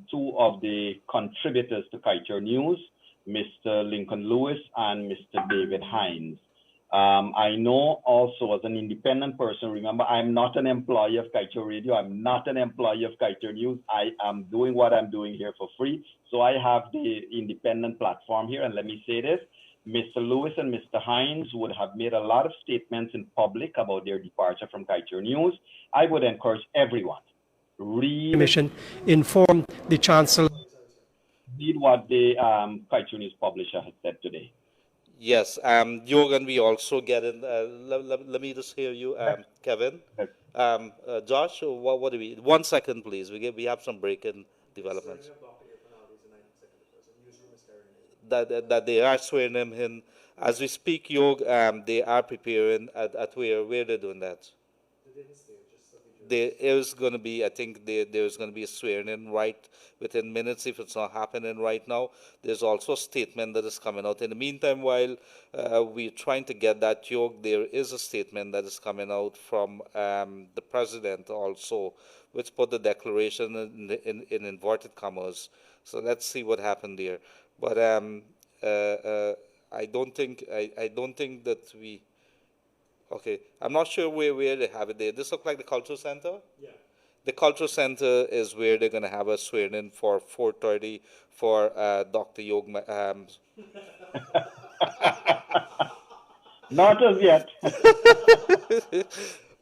two of the contributors to Kaiser News, Mr. Lincoln Lewis and Mr. David Hines. I know also as an independent person, remember, I'm not an employee of Kaiser Radio. I'm not an employee of Kaiser News. I am doing what I'm doing here for free. So I have the independent platform here. And let me say this, Mr. Lewis and Mr. Hines would have made a lot of statements in public about their departure from Kaiser News. I would encourage everyone, read Commission inform the Chancellor. Read what the Kaiser News publisher has said today. Yes, Jorgen, we also get in. Let me just hear you, Kevin. Josh, what do we? 1 second, please. We have some break-in developments. That they are swearing him in as we speak. Yog, they are preparing at where they're doing that. There is going to be, I think there's going to be a swearing in right within minutes if it's not happening right now. There's also a statement that is coming out. In the meantime, while we're trying to get that, Yog, there is a statement that is coming out from the president also, which put the declaration in inverted commas. So let's see what happened there. But I don't think that we. Okay, I'm not sure where they have it there. This looks like the Cultural Center? Yeah. The Cultural Center is where they're going to have a swearing-in for 4:30 for Dr. Yog. Not as yet.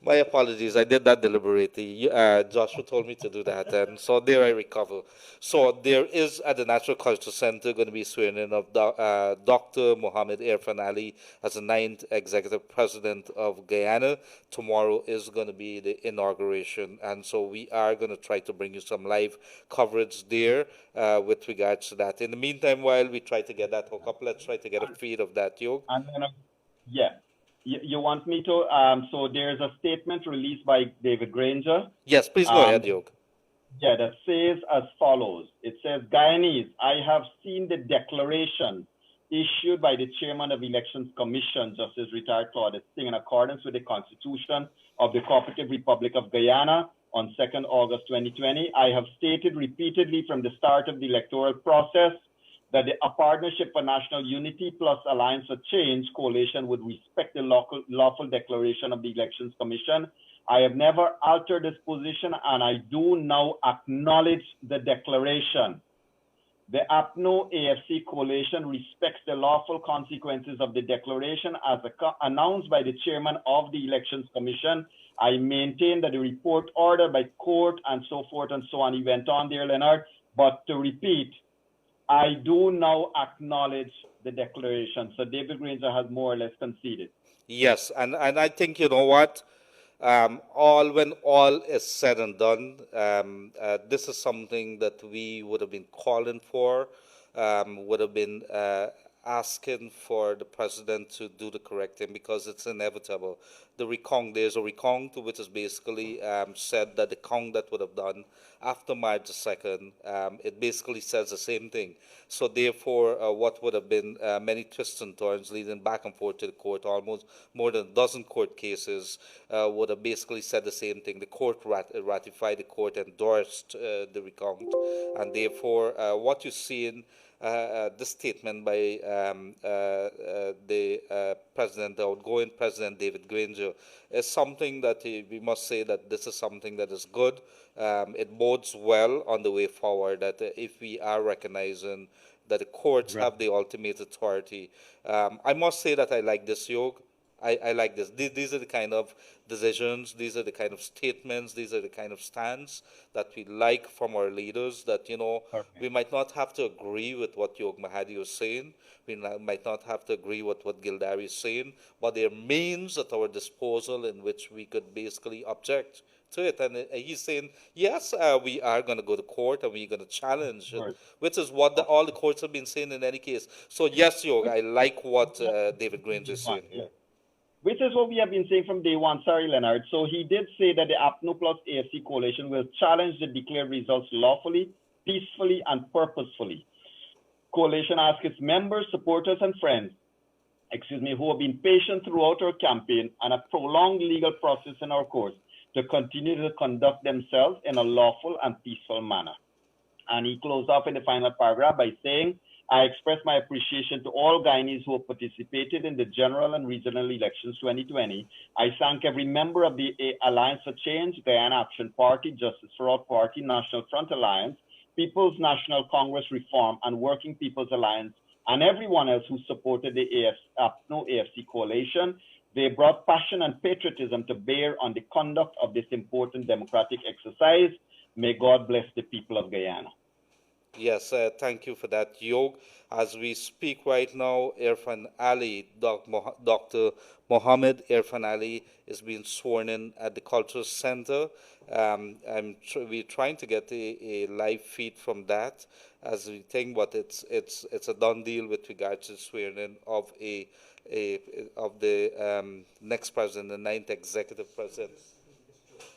My apologies. I did that deliberately. Joshua told me to do that, and so there I recover. So there is at the Natural Culture Center going to be swearing in of Dr. Mohamed Irfaan Ali as the 9th Executive President of Guyana. Tomorrow is going to be the inauguration, and so we are going to try to bring you some live coverage there with regards to that. In the meantime, while we try to get that hook up, let's try to get a feed of that, Yog. Yeah. You want me to? So there's a statement released by David Granger. Yes, please go ahead, Yog. Yeah, that says as follows. It says, Guyanese, I have seen the declaration issued by the Chairman of Elections Commission, Justice Retired Claudette Singh, in accordance with the Constitution of the Cooperative Republic of Guyana on 2nd August 2020. I have stated repeatedly from the start of the electoral process that a Partnership for National Unity plus Alliance for Change coalition would respect the lawful declaration of the Elections Commission I have never altered this position, and I do now acknowledge the declaration. The APNO-AFC coalition respects the lawful consequences of the declaration as announced by the chairman of the Elections Commission. I maintain that the report ordered by court and so forth and so on, he went on there, Leonard. But to repeat, I do now acknowledge the declaration. So David Granger has more or less conceded. Yes, and I think, you know what, when all is said and done, this is something that we would have been calling for, would have been asking for the president to do the correct thing, because it's inevitable. There's a recount which is basically said that the count that would have done after March the 2nd, it basically says the same thing. So therefore, what would have been many twists and turns leading back and forth to the court, almost more than a dozen court cases, would have basically said the same thing. The court ratified, the court endorsed the recount, and therefore what you see in this statement by the president, the outgoing president, David Granger, is something that we must say that this is something that is good. It bodes well on the way forward, that if we are recognizing that the courts have the ultimate authority. I must say that I like this, Yog. I like this. These are the kind of decisions, these are the kind of statements, these are the kind of stands that we like from our leaders, that, you know, we might not have to agree with what Yog Mahadeo is saying, we might not have to agree with what Gildarie is saying, but there are means at our disposal in which we could basically object to it. And he's saying, yes, we are going to go to court and we're going to challenge it, which is what all the courts have been saying in any case. So yes, Yog, I like what David Granger is saying. Yeah. Which is what we have been saying from day one. Sorry, Leonard. So he did say that the APNO plus AFC coalition will challenge the declared results lawfully, peacefully, and purposefully. Coalition asks its members, supporters, and friends, who have been patient throughout our campaign and a prolonged legal process in our courts, to continue to conduct themselves in a lawful and peaceful manner. And he closed off in the final paragraph by saying, I express my appreciation to all Guyanese who have participated in the general and regional elections 2020. I thank every member of the Alliance for Change, Guyana Action Party, Justice for All Party, National Front Alliance, People's National Congress Reform, and Working People's Alliance, and everyone else who supported the APNO-AFC coalition. They brought passion and patriotism to bear on the conduct of this important democratic exercise. May God bless the people of Guyana. Yes, thank you for that, Yog. As we speak right now, Irfaan Ali, Dr. Mohamed Irfaan Ali, is being sworn in at the Cultural Center. We're trying to get a live feed from that as we think, but it's a done deal with regards to swearing in of the next president, the 9th executive president.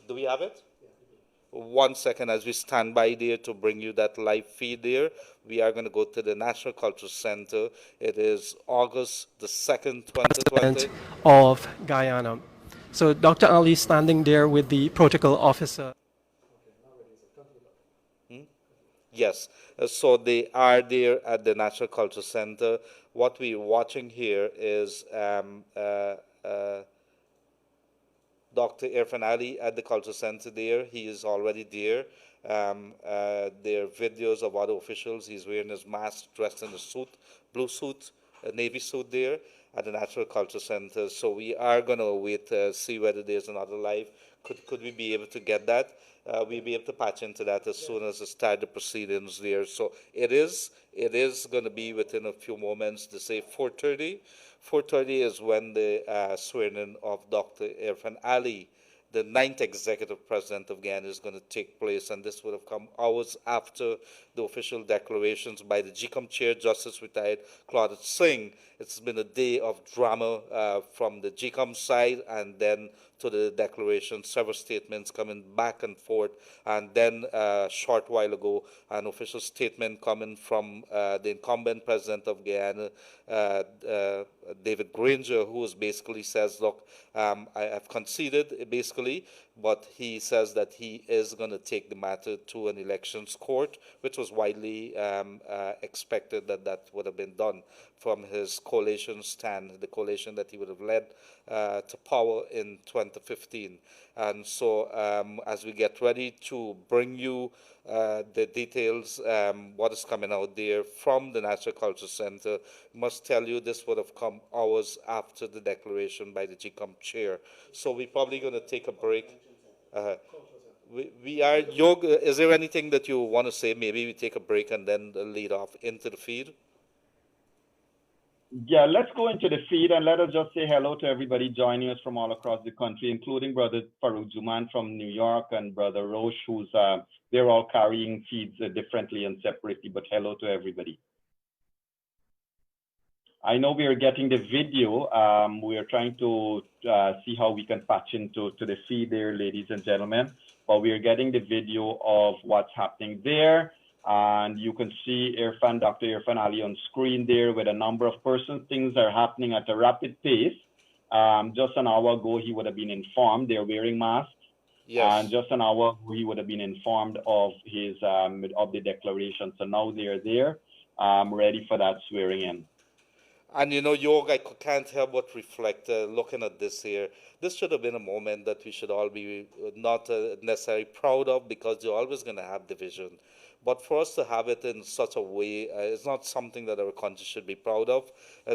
Do we have it? 1 second as we stand by there to bring you that live feed there. We are going to go to the National Cultural Center. It is August the 2nd, 2020. Of Guyana. So Dr. Ali standing there with the protocol officer. Yes, so they are there at the National Cultural Center. What we're watching here is Dr. Irfaan Ali at the Cultural Center there. He is already there. There are videos of other officials. He's wearing his mask, dressed in a suit, blue suit, a navy suit there at the National Cultural Center. So we are going to wait to see whether there's another live. Could we be able to get that? We'll be able to patch into that as soon as we start the proceedings there. So it is going to be within a few moments. To say 4:30. 4:30 is when the swearing-in of Dr. Irfaan Ali, the 9th executive president of Guyana, is going to take place, and this would have come hours after the official declarations by the GCOM chair, Justice Retired Claudette Singh. It's been a day of drama from the GCOM side, and then to the declaration, several statements coming back and forth, and then a short while ago, an official statement coming from the incumbent president of Guyana, David Granger, who basically says, look, I have conceded, basically, but he says that he is going to take the matter to an elections court, which was widely expected that that would have been done from his coalition stand, the coalition that he would have led to power in 2015. And so as we get ready to bring you the details, what is coming out there from the National Culture Center, must tell you this would have come hours after the declaration by the GCOM chair. So we're probably going to take a break. We are, is there anything that you want to say? Maybe we take a break and then lead off into the feed. Yeah, let's go into the feed and let us just say hello to everybody joining us from all across the country, including Brother Farouk Juman from New York and Brother Roche, who's they're all carrying feeds differently and separately, but hello to everybody. I know we are getting the video. We are trying to see how we can patch into the feed there, ladies and gentlemen. But we are getting the video of what's happening there. And you can see Irfaan, Dr. Irfaan Ali on screen there with a number of persons. Things are happening at a rapid pace. Just an hour ago, he would have been informed they're wearing masks. Yes. And just an hour ago, he would have been informed of his of the declaration. So now they're there, ready for that swearing in. And you know, York, I can't help but reflect, looking at this here. This should have been a moment that we should all be not necessarily proud of, because you're always going to have division. But for us to have it in such a way, it's not something that our country should be proud of.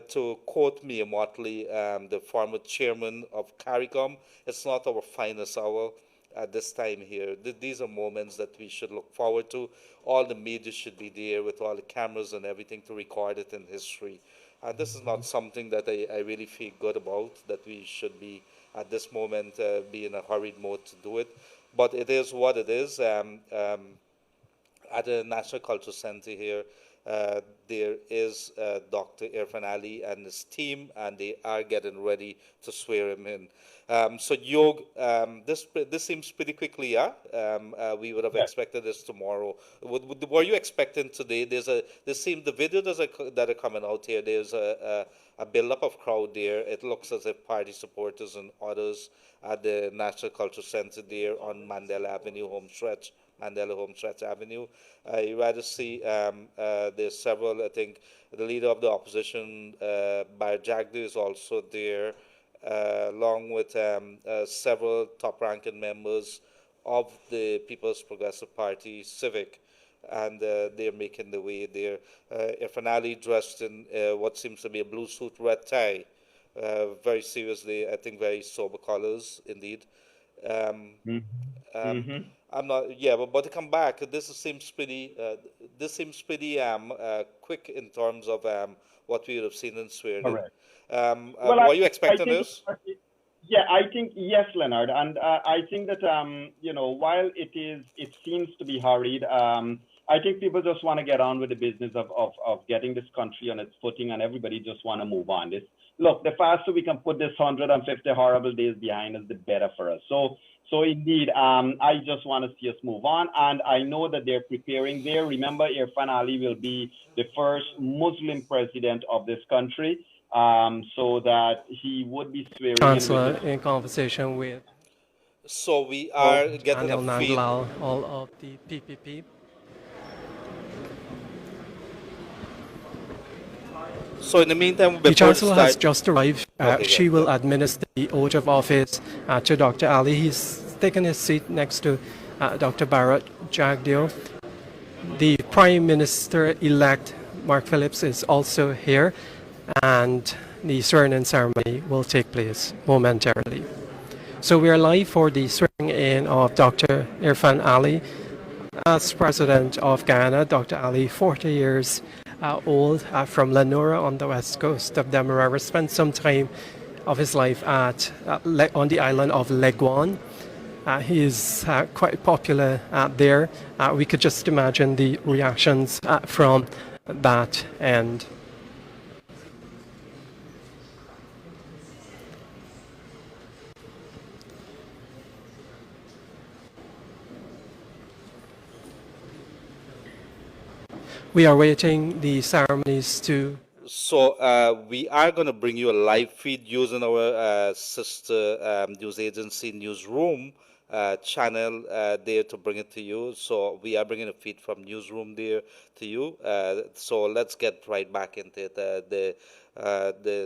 To quote Mia Motley, the former chairman of CARICOM, it's not our finest hour at this time here. These are moments that we should look forward to. All the media should be there with all the cameras and everything to record it in history. And this is not something that I really feel good about, that we should be at this moment be in a hurried mode to do it. But it is what it is. At the National Culture Center here, there is Dr. Irfaan Ali and his team, and they are getting ready to swear him in. So, Yog, this seems pretty quickly, yeah? We would have expected this tomorrow. Were you expecting today? The videos that are coming out here, there's a build-up of crowd there. It looks as if party supporters and others at the National Culture Center there on Mandela Home Stretch Avenue. You rather see there's several, I think the leader of the opposition, Jagdeo, is also there, along with several top-ranking members of the People's Progressive Party, Civic, and they're making the way there. Irfaan Ali dressed in what seems to be a blue suit, red tie, very seriously, I think very sober colors indeed. I'm not, yeah, but to come back, this seems pretty quick in terms of what we would have seen in Sweden. Correct. Were you expecting this? Yeah, I think yes, Leonard, and I think that while it seems to be hurried, I think people just want to get on with the business of getting this country on its footing, and everybody just want to move on. Look, the faster we can put this 150 horrible days behind us, the better for us. So indeed, I just want to see us move on. And I know that they're preparing there. Remember, Irfaan Ali will be the first Muslim president of this country, so that he would be swearing Chancellor in conversation with. So we are getting a Leonard, feel. all of the PPP. So in the meantime, The Chancellor has start, just arrived. She will administer the oath of office to Dr. Ali. He's taken his seat next to Dr. Bharat Jagdeo. The Prime Minister-elect, Mark Phillips, is also here, and the swearing-in ceremony will take place momentarily. So we are live for the swearing-in of Dr. Irfaan Ali as President of Ghana. Dr. Ali, 40 years old, from Lanura on the west coast of Demerara, spent some time of his life on the island of Leguan. He is quite popular there. We could just imagine the reactions from that end. We are waiting the ceremonies to. So we are going to bring you a live feed using our sister news agency Newsroom, channel there to bring it to you. So we are bringing a feed from newsroom there to you. So let's get right back into it. The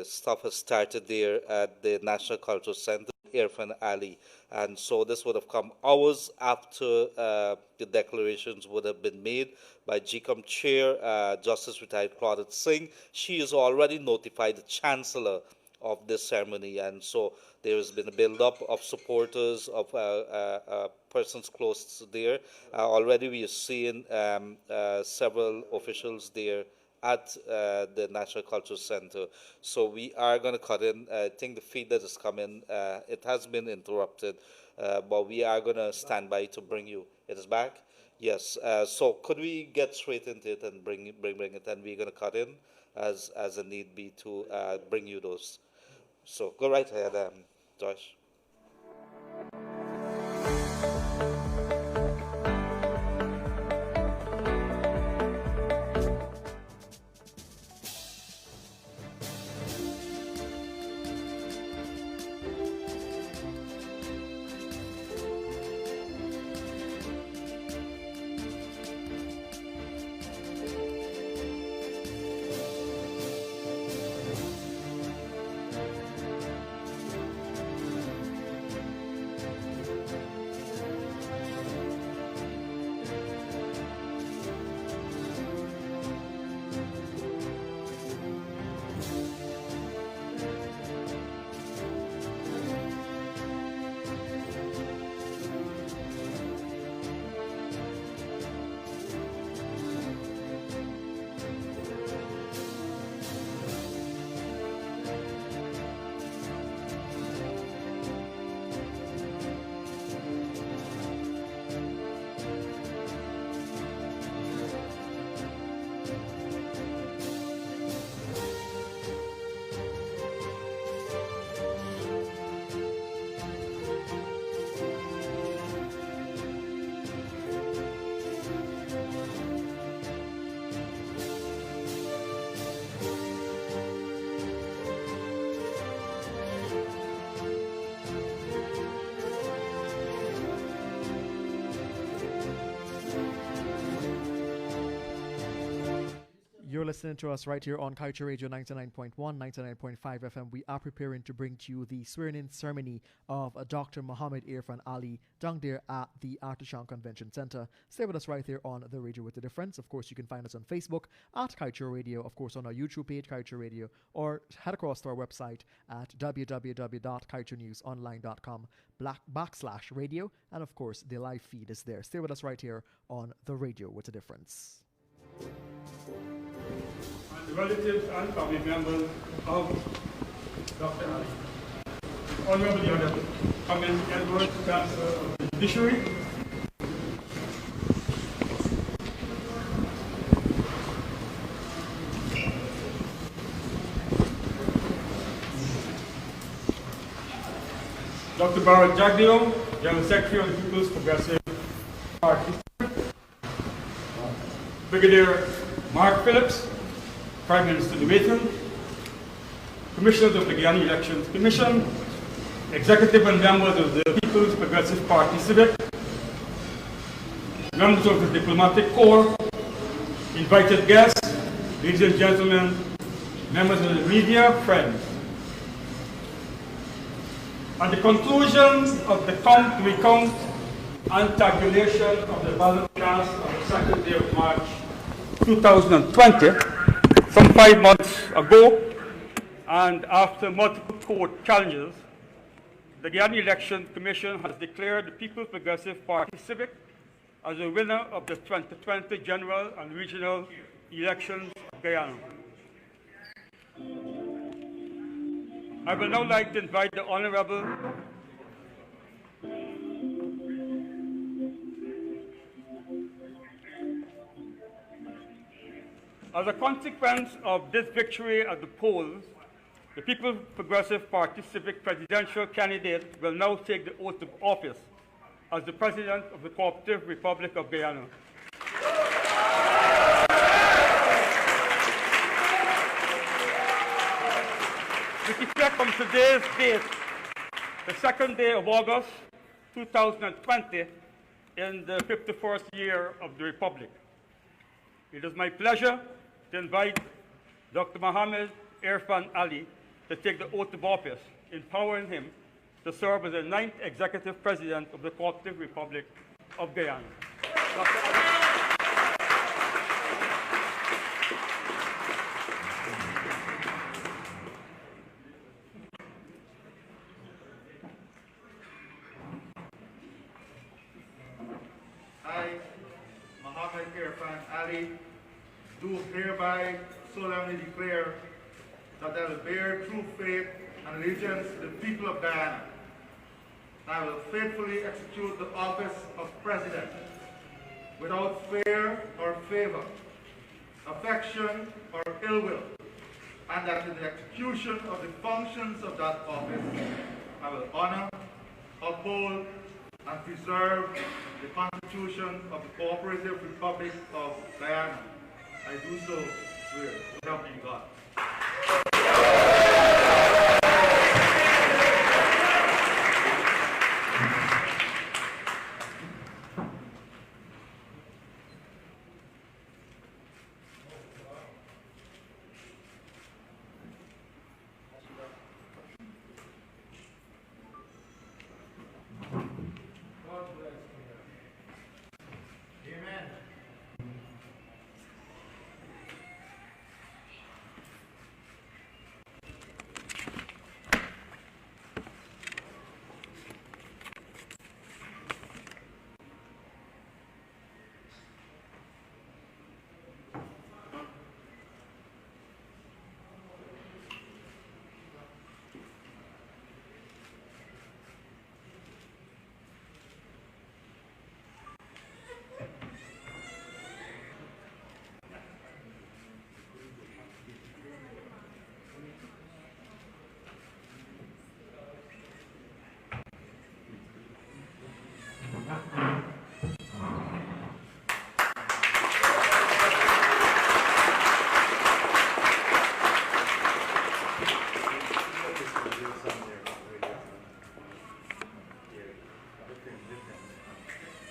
stuff has started there at the National Cultural Center, Irfaan Ali. And so this would have come hours after the declarations would have been made by GCOM Chair, Justice Retired Claudette Singh. She has already notified the Chancellor of this ceremony, and so there has been a build-up of supporters, of persons close to there. Already we are seeing several officials there at the National Cultural Center. So we are going to cut in. I think the feed that is coming, it has been interrupted, but we are going to stand by to bring you. It is back? Yes. So could we get straight into it and bring it, and we're going to cut in as a need be to bring you those. So go right ahead, Josh. You're listening to us right here on Culture Radio 99.1, 99.5 FM. We are preparing to bring to you the swearing-in ceremony of Dr. Mohamed Irfaan Ali down there at the Artishan Convention Center. Stay with us right here on The Radio with the Difference. Of course, you can find us on Facebook at Culture Radio, of course, on our YouTube page, Culture Radio, or head across to our website at www.culturenews.online.com/radio. And of course, the live feed is there. Stay with us right here on The Radio with the Difference. The relatives and family members of Dr. Ali. Honorable Leonard, commend Edward, Chancellor of the Judiciary. Dr. Barrett Jagdeo, General Secretary of the People's Progressive Party. Brigadier Mark Phillips, Prime Minister Nuwatan, Commissioners of the Guyana Elections Commission, Executive and members of the People's Progressive Party Civic, members of the Diplomatic Corps, invited guests, ladies and gentlemen, members of the media, friends. At the conclusion of the recount and tabulation of the ballot cast on the second day of March 2020, some 5 months ago, and after multiple court challenges, the Guyana Election Commission has declared the People's Progressive Party Civic as the winner of the 2020 general and regional elections of Guyana. I would now like to invite the Honorable As a consequence of this victory at the polls, the People's Progressive Party Civic presidential candidate will now take the oath of office as the President of the Cooperative Republic of Guyana. With effect from today's date, the second day of August 2020 in the 51st year of the Republic. It is my pleasure to invite Dr. Mohamed Irfaan Ali to take the oath of office, empowering him to serve as the 9th Executive President of the Cooperative Republic of Guyana. Dr. Ali. I, Mohamed Irfaan Ali, do hereby solemnly declare that I will bear true faith and allegiance to the people of Guyana. I will faithfully execute the office of President without fear or favor, affection or ill will, and that in the execution of the functions of that office, I will honor, uphold, and preserve the Constitution of the Cooperative Republic of Guyana. I do so swear. So help me God.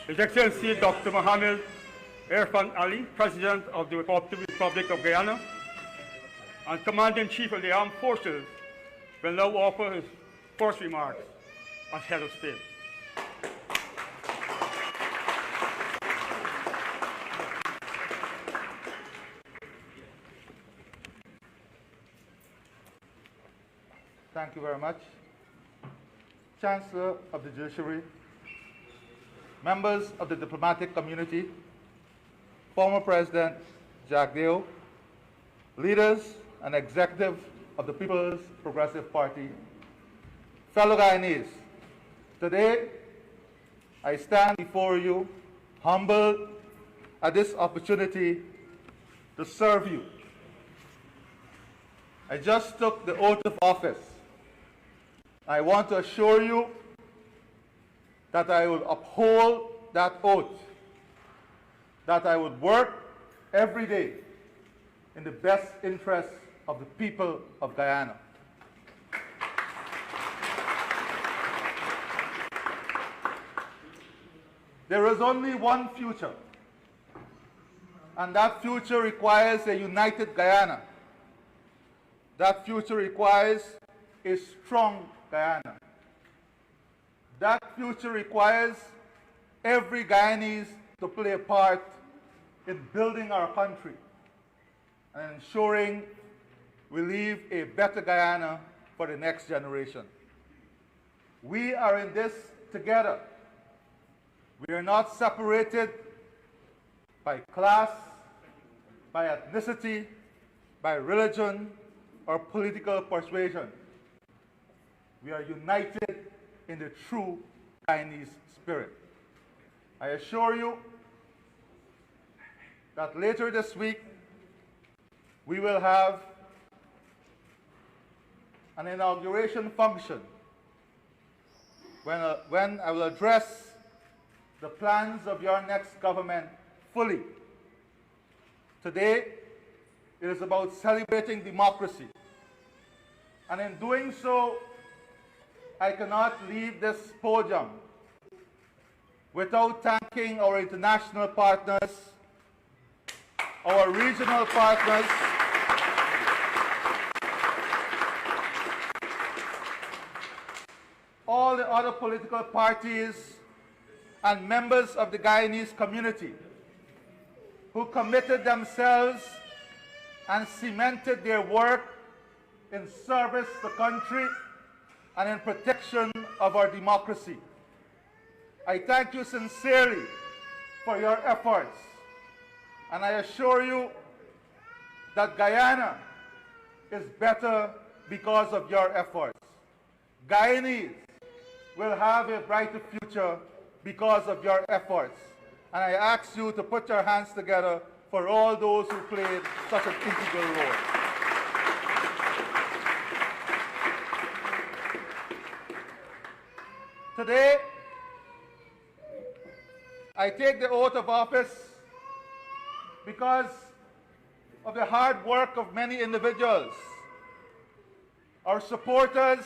His Excellency Dr. Mohamed Irfaan Ali, President of the Cooperative Republic of Guyana and Commander-in-Chief of the Armed Forces, will now offer his first remarks as Head of State. Thank you very much. Chancellor of the Judiciary, members of the diplomatic community, former President Gildarie, leaders and executive of the People's Progressive Party, fellow Guyanese, today I stand before you humbled at this opportunity to serve you. I just took the oath of office. I want to assure you that I will uphold that oath, that I would work every day in the best interests of the people of Guyana. There is only one future, and that future requires a united Guyana. That future requires a strong Guyana. That future requires every Guyanese to play a part in building our country and ensuring we leave a better Guyana for the next generation. We are in this together. We are not separated by class, by ethnicity, by religion, or political persuasion. We are united in the true Guyanese spirit. I assure you that later this week we will have an inauguration function when I will address the plans of your next government fully. Today, it is about celebrating democracy. And in doing so, I cannot leave this podium without thanking our international partners, our regional partners, all the other political parties and members of the Guyanese community who committed themselves and cemented their work in service to the country and in protection of our democracy. I thank you sincerely for your efforts, and I assure you that Guyana is better because of your efforts. Guyanese will have a brighter future because of your efforts. And I ask you to put your hands together for all those who played such an integral role. Today, I take the oath of office because of the hard work of many individuals, our supporters,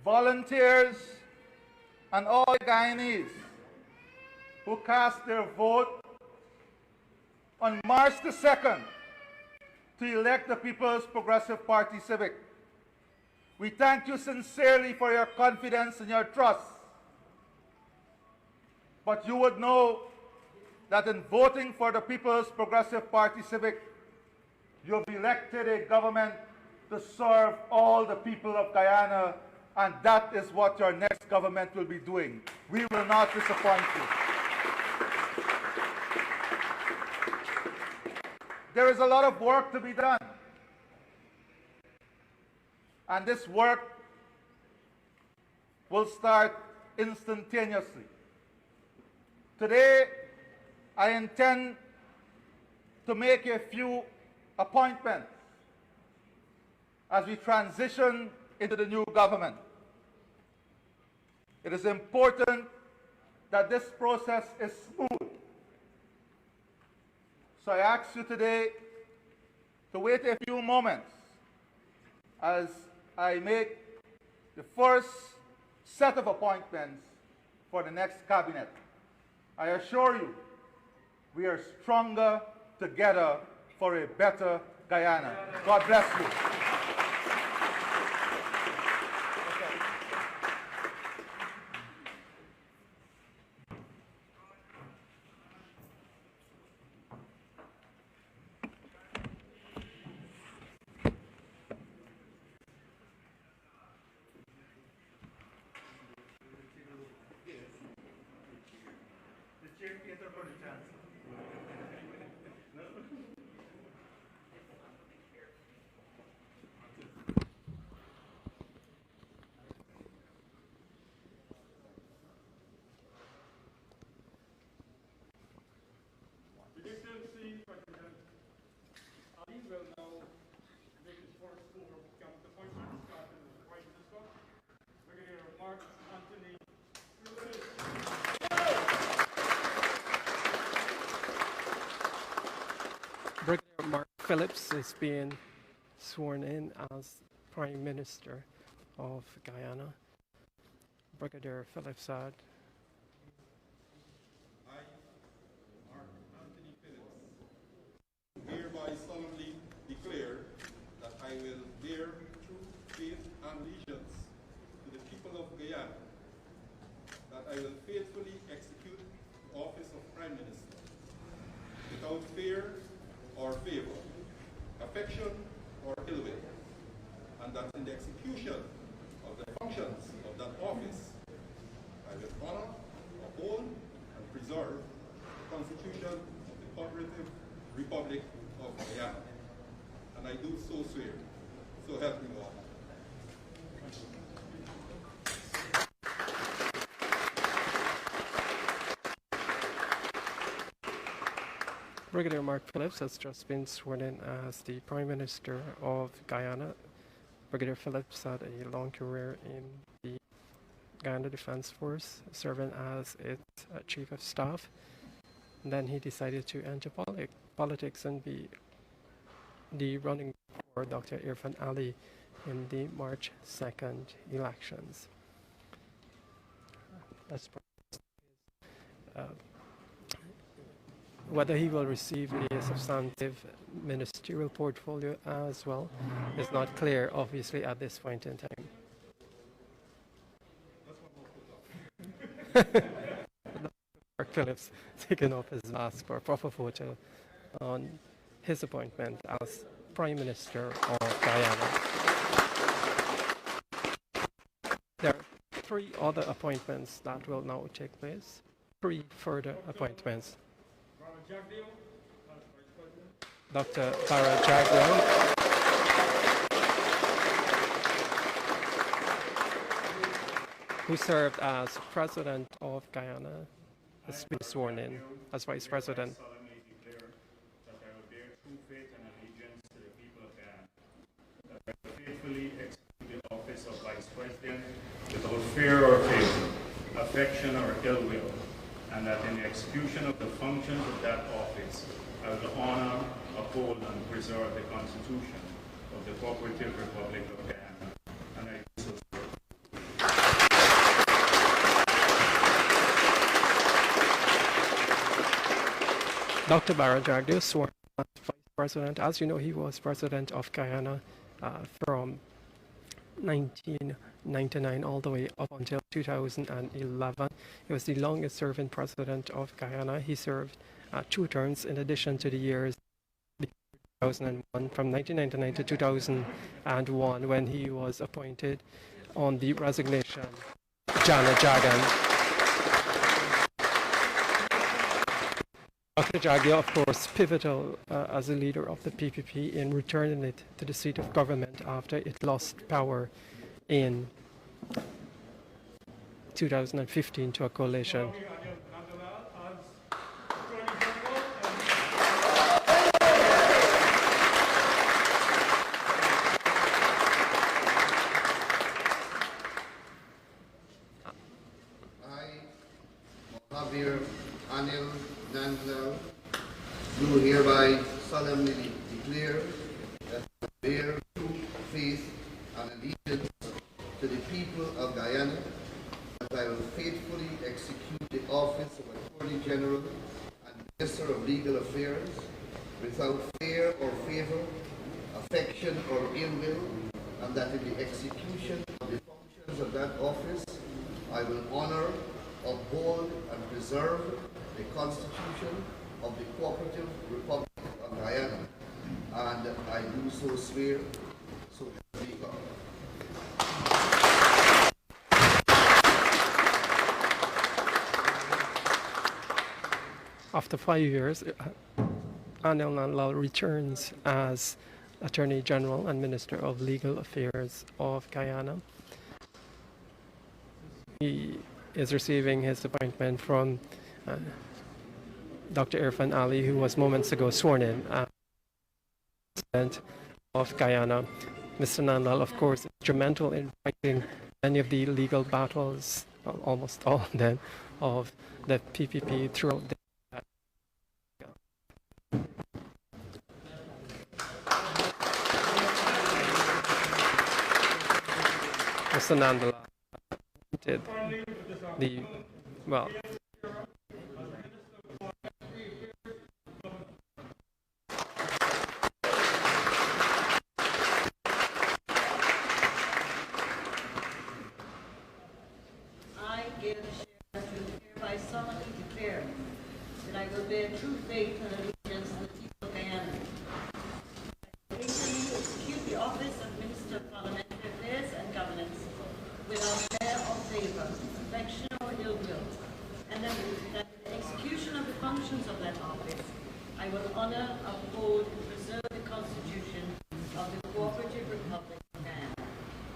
volunteers, and all Guyanese who cast their vote on March the 2nd to elect the People's Progressive Party Civic. We thank you sincerely for your confidence and your trust. But you would know that in voting for the People's Progressive Party Civic, you have elected a government to serve all the people of Guyana, and that is what your next government will be doing. We will not disappoint you. There is a lot of work to be done. And this work will start instantaneously. Today, I intend to make a few appointments as we transition into the new government. It is important that this process is smooth. So I ask you today to wait a few moments as I make the first set of appointments for the next cabinet. I assure you, we are stronger together for a better Guyana. God bless you. Brigadier Mark Phillips is being sworn in as Prime Minister of Guyana. Brigadier Phillips said, I, Mark Anthony Phillips, hereby solemnly declare that I will bear true faith and allegiance to the people of Guyana, that I will faithfully execute the office of Prime Minister without fear or favor, affection or ill will, and that in the execution of the functions of that office, I will honor, uphold, and preserve the Constitution of the Cooperative Republic of Guyana. And I do so swear. So help me God. Brigadier Mark Phillips has just been sworn in as the Prime Minister of Guyana. Brigadier Phillips had a long career in the Guyana Defense Force, serving as its Chief of Staff. And then he decided to enter politics and be the running for Dr. Irfaan Ali in the March 2nd elections. That's whether he will receive a substantive ministerial portfolio as well is not clear, obviously, at this point in time. Mark Phillips taking off his mask for a proper photo on his appointment as Prime Minister of Guyana. There are 3 other appointments that will now take place. 3 further appointments. Dr. Barra Jagdeo, who served as President of Guyana, has been sworn in as Vice President. Faithfully execute the office of Vice President without fear or favor, affection or ill will, and that in the execution of the functions of that office, I will honor, uphold, and preserve the Constitution of the Cooperative Republic of Guyana, and I do so swear. Dr. Barra Jagdeo, sworn as Vice President. As you know, he was President of Guyana from 1999 all the way up until 2011. He was the longest serving President of Guyana. He served 2 terms in addition to the years 2001, from 1999 to 2001, when he was appointed on the resignation Jana Jagan. Dr. Jagdeo, of course, pivotal as a leader of the PPP in returning it to the seat of government after it lost power in 2015 to a coalition. Do hereby solemnly declare that I bear true faith and allegiance to the people of Guyana, that I will faithfully execute the office of Attorney General and Minister of Legal Affairs without fear or favor, affection or ill will, and that in the execution of the functions of that office, I will honor, uphold, and preserve the Constitution of the Cooperative Republic of Guyana, and I do so swear, so help me God. After 5 years, Anil Nandlal returns as Attorney General and Minister of Legal Affairs of Guyana. He is receiving his appointment from Dr. Irfaan Ali, who was moments ago sworn in as President of Guyana. Mr. Nandlal, of course, instrumental in fighting many of the legal battles, almost all of them, of the PPP throughout the Mr. Nandlal did the, well, I, Gildarie, hereby solemnly declare that I will bear true faith and allegiance to the people of Guyana. I faithfully execute the office of Minister of Parliamentary Affairs and Governance without fear or favor, affection or ill will, and that in the execution of the functions of that office, I will honor, uphold, and preserve the Constitution of the Cooperative Republic of Guyana,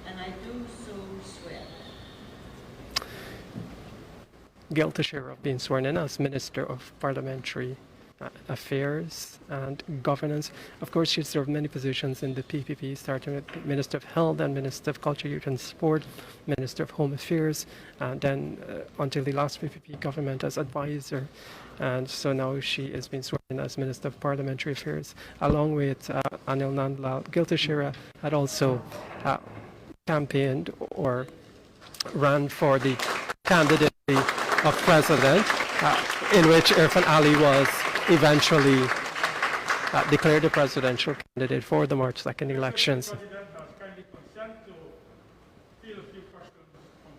and I do so swear. Gildarie being sworn in as Minister of Parliamentary Affairs and Governance. Of course, she served many positions in the PPP, starting with Minister of Health and Minister of Culture, Youth and Sport, Minister of Home Affairs, and then until the last PPP government as advisor. And so now she is being sworn in as Minister of Parliamentary Affairs, along with Anil Nandlal. Gildarie had also campaigned or ran for the candidacy of president, in which Irfaan Ali was eventually declare the presidential candidate for the March 2nd elections. The President has kindly consent to field a few questions from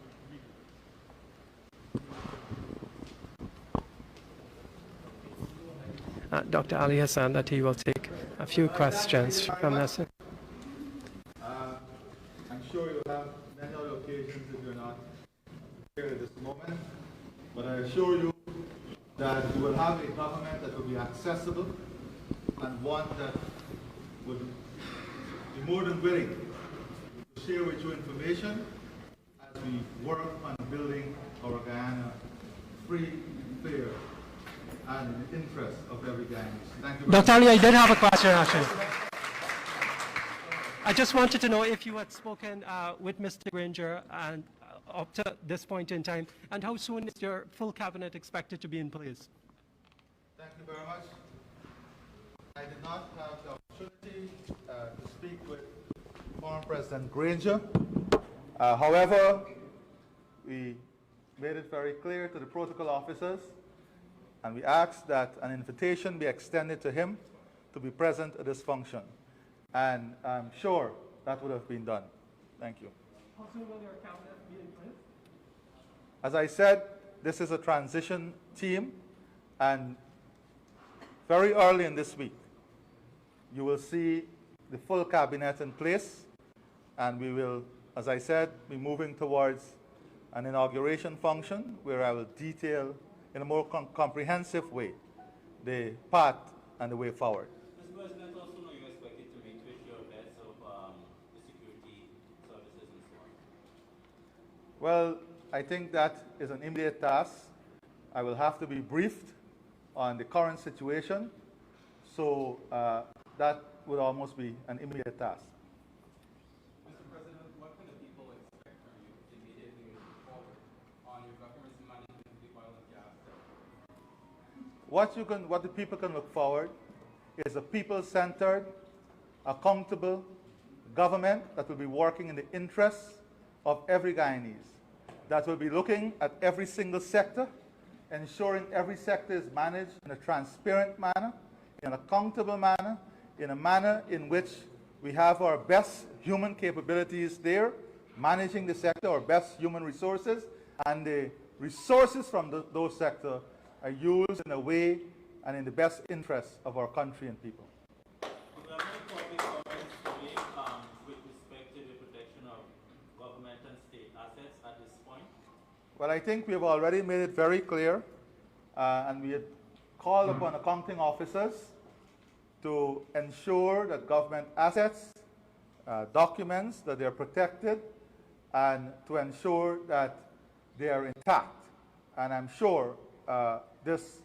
the media. Dr. Ali Hassan that he will take a few questions from us. I'm sure you'll have many other occasions if you're not here at this moment, but I assure you that you will have a government that will be accessible and one that would be more than willing to share with you information as we work on building our Guyana free, fair, and in the interest of every Guyanese. Thank you. Dr. Ali, I did have a question actually. I just wanted to know if you had spoken with Mr. Granger and up to this point in time, and how soon is your full cabinet expected to be in place? Thank you very much. I did not have the opportunity to speak with former President Granger. However, we made it very clear to the protocol officers, and we asked that an invitation be extended to him to be present at this function. And I'm sure that would have been done. Thank you. How soon will your cabinet be in place? As I said, this is a transition team, and very early in this week, you will see the full cabinet in place, and we will, as I said, be moving towards an inauguration function where I will detail in a more comprehensive way the path and the way forward. Mr. President, also know you're expected to retweet your best of the security services and so on. Well, I think that is an immediate task. I will have to be briefed on the current situation, so that would almost be an immediate task. Mr. President, what can the people expect from you immediately moving forward on your government's management of the oil and gas sector? What the people can look forward is a people-centered, accountable government that will be working in the interests of every Guyanese, that will be looking at every single sector, ensuring every sector is managed in a transparent manner, in an accountable manner, in a manner in which we have our best human capabilities there, managing the sector, our best human resources, and the resources from those sectors are used in a way and in the best interests of our country and people. Do you have any public comments to make with respect to the protection of government and state assets at this point? Well, I think we have already made it very clear, and we had called upon accounting officers to ensure that government assets, documents, that they are protected, and to ensure that they are intact. And I'm sure this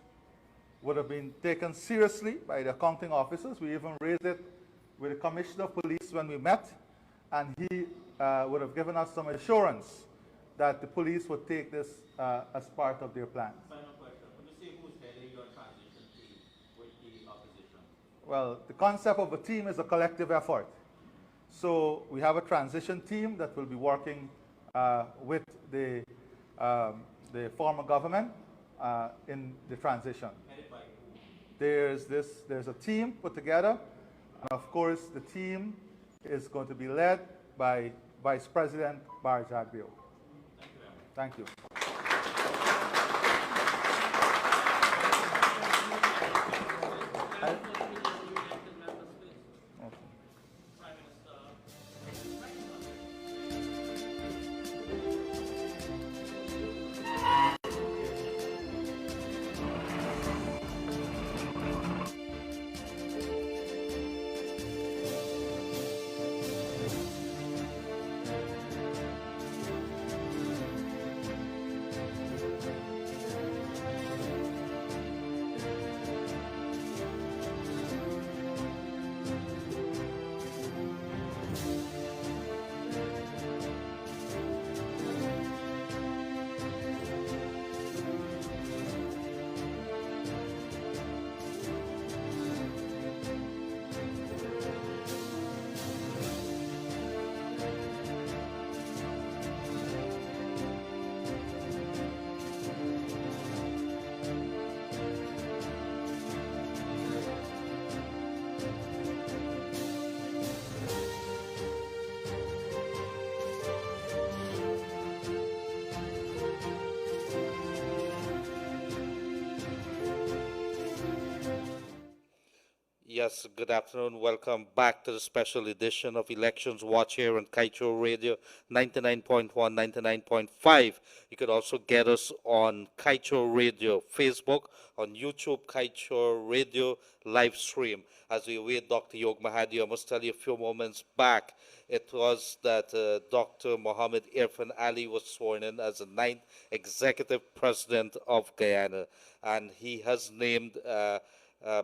would have been taken seriously by the accounting officers. We even raised it with the Commissioner of Police when we met, and he would have given us some assurance that the police would take this as part of their plan. Final question. Could you say who's heading your transition team with the opposition? Well, the concept of a team is a collective effort. So we have a transition team that will be working with the former government in the transition. Headed by who? There's a team put together, and of course the team is going to be led by Vice President Jagdeo. Thank you. Yes, good afternoon. Welcome back to the special edition of Elections Watch here on Kaicho Radio 99.1, 99.5. You could also get us on Kaicho Radio Facebook, on YouTube, Kaicho Radio live stream. As we await Dr. Mahadeo, I must tell you a few moments back, it was that Dr. Mohamed Irfaan Ali was sworn in as the ninth executive president of Guyana, and he has named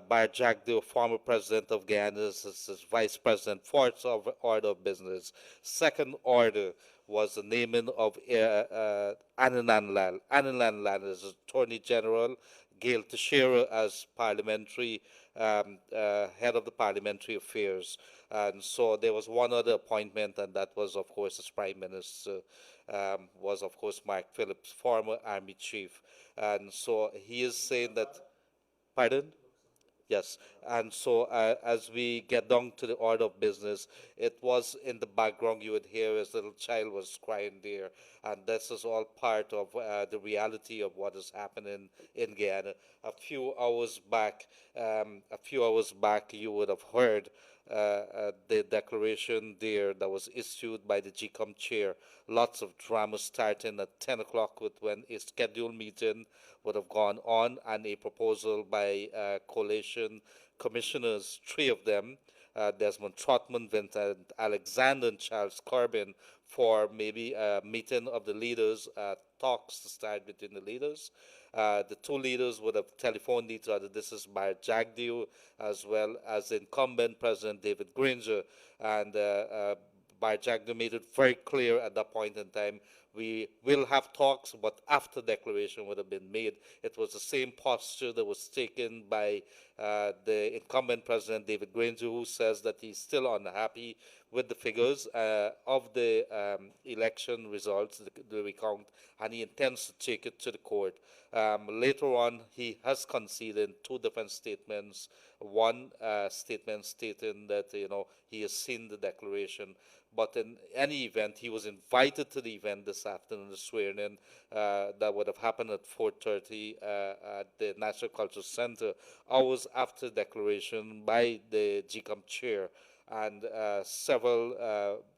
by Jack Dew, former president of Guyana, as vice president. Fourth order of business. Second order was the naming of Anilan Lal as Attorney General, Gail Teixeira as parliamentary head of the parliamentary affairs. And so there was one other appointment, and that was, of course, as prime minister, was, of course, Mark Phillips, former army chief. And so he is saying that, pardon? Yes, and so as we get down to the order of business, it was in the background you would hear as little child was crying there, and this is all part of the reality of what is happening in Guyana. A few hours back, you would have heard the declaration there that was issued by the GCOM chair. Lots of drama starting at 10 o'clock with when a scheduled meeting would have gone on, and a proposal by coalition commissioners, three of them, Desmond Trotman, Vincent Alexander, and Charles Corbin, for maybe a meeting of the leaders, talks to start between the leaders. The two leaders would have telephoned each other. This is by Jagdew, as well as incumbent President David Granger. And by Jagdew made it very clear at that point in time, we will have talks, but after declaration would have been made. It was the same posture that was taken by the incumbent President David Granger, who says that he's still unhappy with the figures of the election results, the recount, and he intends to take it to the court. Later on, he has conceded two different statements. One statement stating that he has seen the declaration, but in any event, he was invited to the event this afternoon, the swearing-in that would have happened at 4:30 at the National Cultural Center, hours after declaration by the GCOM chair. And several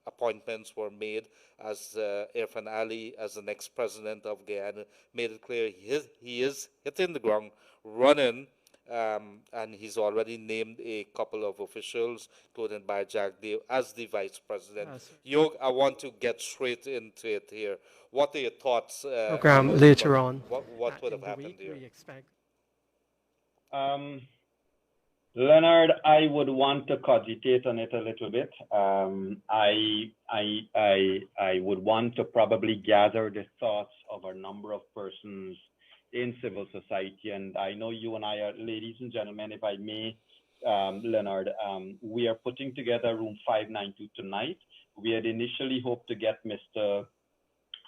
appointments were made as Irfaan Ali, as the next president of Guyana, made it clear he is hitting the ground running, and he's already named a couple of officials, including by Jagdew, as the vice president. Yog, I want to get straight into it here. What are your thoughts? Program later on. What would have happened here? We expect. Leonard, I would want to cogitate on it a little bit. I would want to probably gather the thoughts of a number of persons in civil society, and I know you and I are, ladies and gentlemen, if I may, Leonard, we are putting together room 592 tonight. We had initially hoped to get Mr.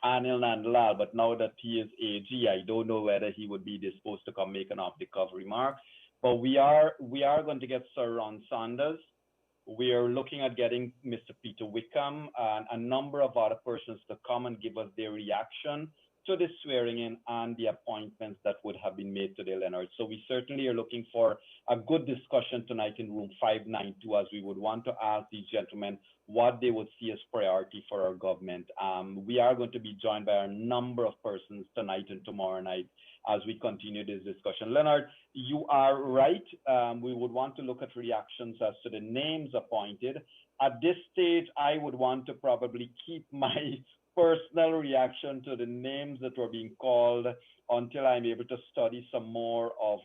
Anil Nandlal, but now that he is AG, I don't know whether he would be disposed to come make an off-the-cuff remark. But we are going to get Sir Ron Saunders. We are looking at getting Mr. Peter Wickham and a number of other persons to come and give us their reaction to the swearing in and the appointments that would have been made today, Leonard. So we certainly are looking for a good discussion tonight in room 592, as we would want to ask these gentlemen what they would see as priority for our government. We are going to be joined by a number of persons tonight and tomorrow night as we continue this discussion. Leonard, you are right. We would want to look at reactions as to the names appointed. At this stage, I would want to probably keep my personal reaction to the names that were being called until I'm able to study some more of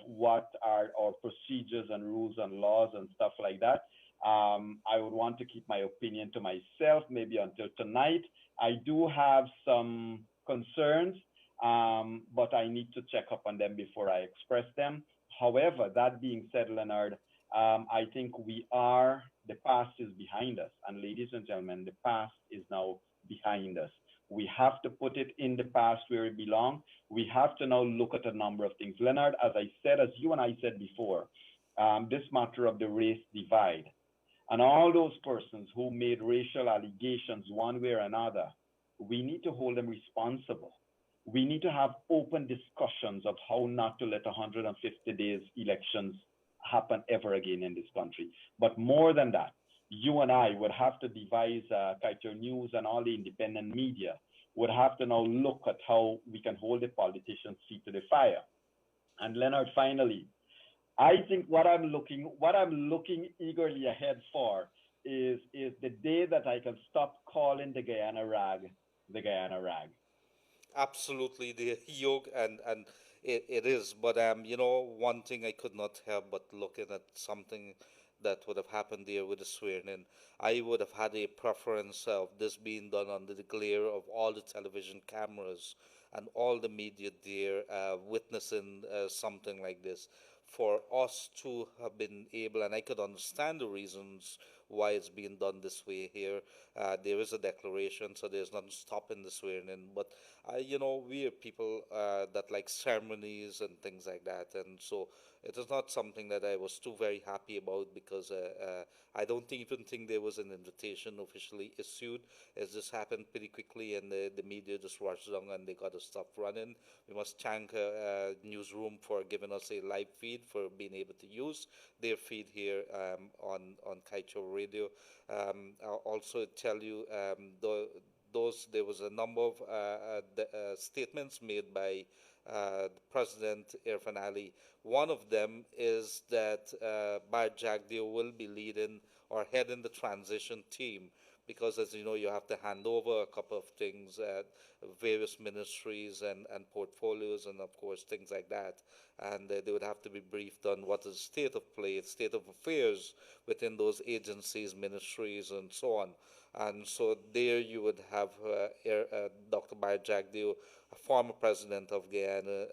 what are our procedures and rules and laws and stuff like that. I would want to keep my opinion to myself, maybe until tonight. I do have some concerns, but I need to check up on them before I express them. However, that being said, Leonard, I think the past is behind us. And ladies and gentlemen, the past is now behind us. We have to put it in the past where it belongs. We have to now look at a number of things. Leonard, as you and I said before, this matter of the race divide and all those persons who made racial allegations one way or another, we need to hold them responsible. We need to have open discussions of how not to let 150 days elections happen ever again in this country. But more than that, you and I would have to devise Kaiser News and all the independent media would have to now look at how we can hold the politicians' feet to the fire. And Leonard, finally, I think what I'm looking eagerly ahead for is the day that I can stop calling the Guyana rag the Guyana rag. Absolutely, the yoke, and it is. But one thing I could not help but looking at something that would have happened there with the swearing in. I would have had a preference of this being done under the glare of all the television cameras and all the media there witnessing something like this. For us to have been able, and I could understand the reasons why it's being done this way here. There is a declaration, so there's nothing stopping the swearing in. But we are people that like ceremonies and things like that, and so it is not something that I was too very happy about because I don't even think there was an invitation officially issued. It just happened pretty quickly, and the media just rushed down and they got to stop running. We must thank Newsroom for giving us a live feed, for being able to use their feed here on Kaicho Radio. I'll also tell you there was a number of statements made by President Irfaan Ali. One of them is that Bar Jagdeo will be leading or heading the transition team because, as you know, you have to hand over a couple of things, various ministries and portfolios, and of course things like that. And they would have to be briefed on what is state of play, state of affairs within those agencies, ministries, and so on. And so there you would have Dr. Bar Jagdeo, a former president of Guyana,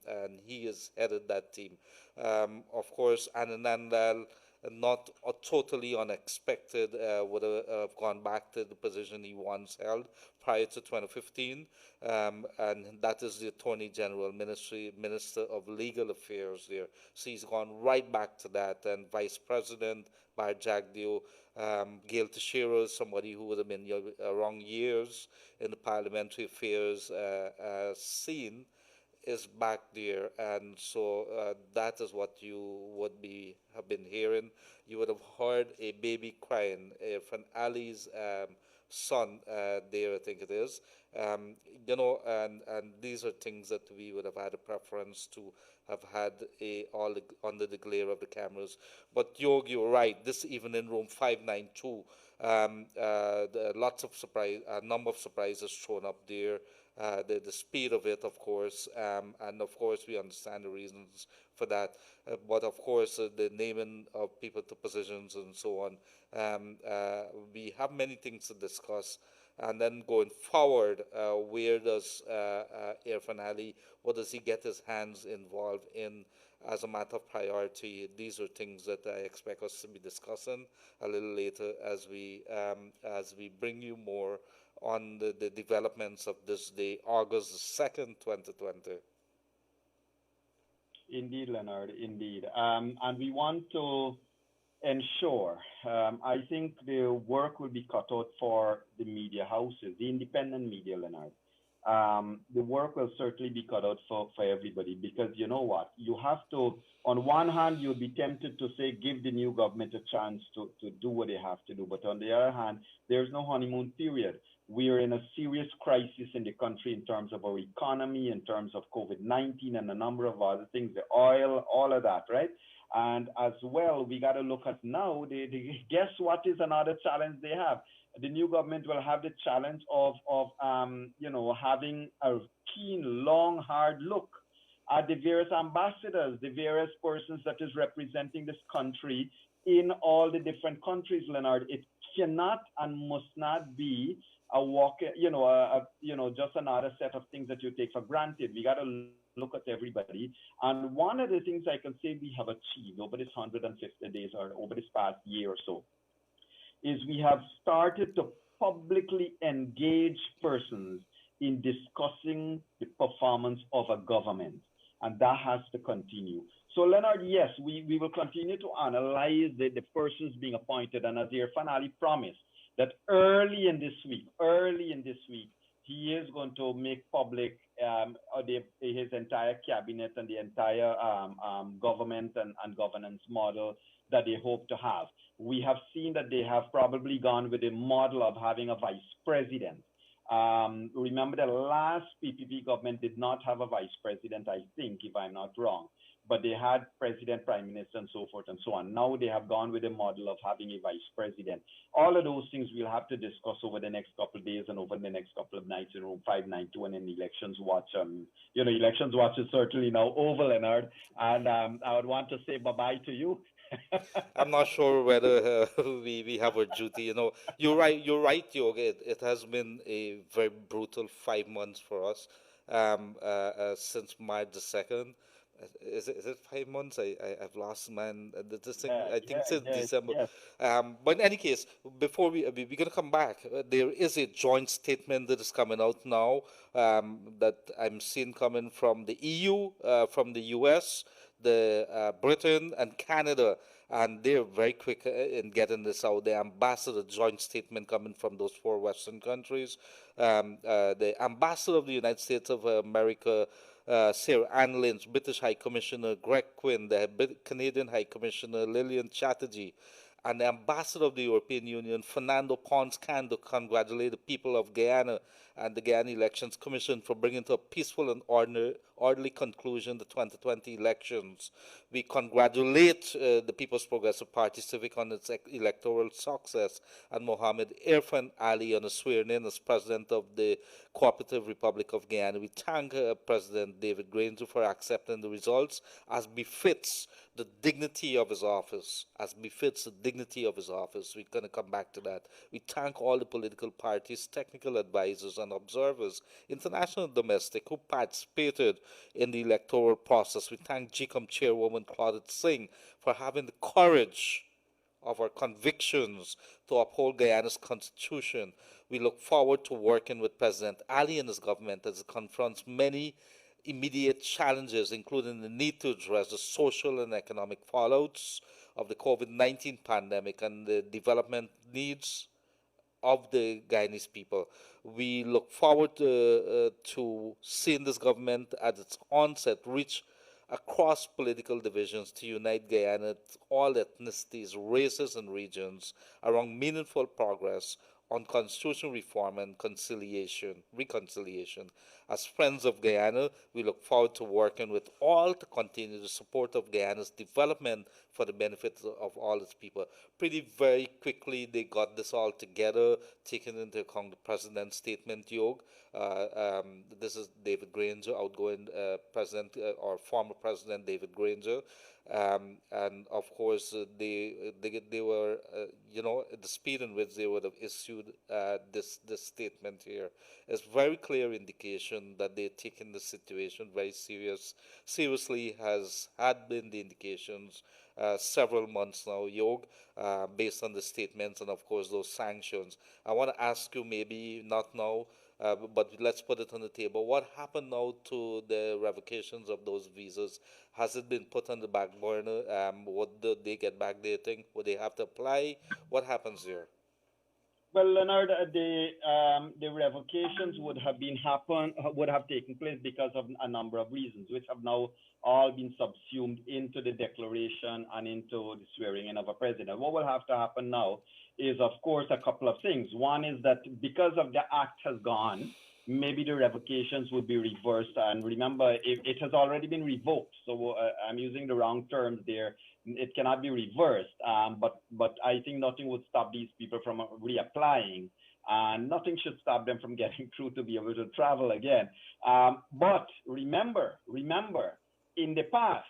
and he has headed that team. Of course, Anandal, not totally unexpected, would have gone back to the position he once held prior to 2015, and that is the Attorney General, Minister of Legal Affairs there. So he's gone right back to that, and Vice President Bar Jagdeo, Gail Teixeira, somebody who would have been around years in the parliamentary affairs scene, is back there, and so that is what you would have been hearing. You would have heard a baby crying from Ali's son there, I think it is. And these are things that we would have had a preference to have had all under the glare of the cameras. But Yog, you're right. This even in room 592, lots of surprise, a number of surprises shown up there. The speed of it, of course, and of course we understand the reasons for that. But of course, the naming of people to positions and so on. We have many things to discuss. And then going forward, where does Irfaan Ali, what does he get his hands involved in as a matter of priority? These are things that I expect us to be discussing a little later as we bring you more on the developments of this day, August 2nd, 2020. Indeed, Leonard, indeed. And we want to ensure, I think the work will be cut out for the media houses, the independent media, Leonard. The work will certainly be cut out for everybody, because you know what? You have to, on one hand, you'll be tempted to say, give the new government a chance to do what they have to do. But on the other hand, there's no honeymoon period. We are in a serious crisis in the country in terms of our economy, in terms of COVID-19 and a number of other things, the oil, all of that, right? And as well, we got to look at now, guess what is another challenge they have? The new government will have the challenge of having a keen, long, hard look at the various ambassadors, the various persons that is representing this country in all the different countries, Leonard. It cannot and must not be a walk, just another set of things that you take for granted. We got to look at everybody. And one of the things I can say we have achieved over this 150 days or over this past year or so is we have started to publicly engage persons in discussing the performance of a government. And that has to continue. So, Leonard, yes, we will continue to analyze the persons being appointed. And as Irfaan Ali promised, that early in this week, he is going to make public his entire cabinet and the entire government and governance model that they hope to have. We have seen that they have probably gone with a model of having a vice president. Remember, the last PPP government did not have a vice president, I think, if I'm not wrong, but they had president, prime minister, and so forth and so on. Now they have gone with a model of having a vice president. All of those things we'll have to discuss over the next couple of days and over the next couple of nights in room 592 and in Elections Watch. Elections Watch is certainly now over, Leonard, and I would want to say bye-bye to you. I'm not sure whether we have a duty. You're right, Yog. It has been a very brutal 5 months for us since March the 2nd. Is it 5 months? I've lost this thing. I think since December. Yes. But in any case, before we're gonna come back. There is a joint statement that is coming out now that I'm seeing coming from the EU, from the US, the Britain and Canada, and they're very quick in getting this out. The ambassador joint statement coming from those 4 Western countries. The ambassador of the United States of America, Sarah Ann Lynch, British High Commissioner Greg Quinn, the Canadian High Commissioner Lillian Chatterjee, and the ambassador of the European Union, Fernando Pons-Cando, congratulate the people of Guyana and the Guyana Elections Commission for bringing to a peaceful and orderly conclusion the 2020 elections. We congratulate the People's Progressive Party Civic on its electoral success, and Mohamed Irfaan Ali on his swearing-in as President of the Cooperative Republic of Guyana. We thank President David Granger for accepting the results as befits the dignity of his office, We're going to come back to that. We thank all the political parties, technical advisors, and observers, international and domestic, who participated in the electoral process. We thank GCOM Chairwoman Claudette Singh for having the courage of our convictions to uphold Guyana's constitution. We look forward to working with President Ali and his government as it confronts many immediate challenges, including the need to address the social and economic fallouts of the COVID-19 pandemic and the development needs of the Guyanese people. We look forward to seeing this government at its onset reach across political divisions to unite Guyana, all ethnicities, races, and regions around meaningful progress on constitutional reform and reconciliation. As friends of Guyana, we look forward to working with all to continue the support of Guyana's development for the benefit of all its people. Very quickly, they got this all together, taking into account the president's statement, Yog. This is David Granger, outgoing president or former president David Granger. And of course, they were, the speed in which they would have issued this statement here is very clear indication that they're taking the situation very seriously, had been the indications several months now, Yog, based on the statements and of course those sanctions. I want to ask you, maybe not now, but let's put it on the table. What happened now to the revocations of those visas? Has it been put on the back burner? Would they get back their thing? Would they have to apply? What happens there? Well, Leonard, the revocations would have taken place because of a number of reasons, which have now all been subsumed into the declaration and into the swearing in of a president. What will have to happen now is, of course, a couple of things. One is that because of the act has gone, maybe the revocations would be reversed. And remember, it has already been revoked. So I'm using the wrong terms there. It cannot be reversed. But I think nothing would stop these people from reapplying. And nothing should stop them from getting through to be able to travel again. But remember, in the past,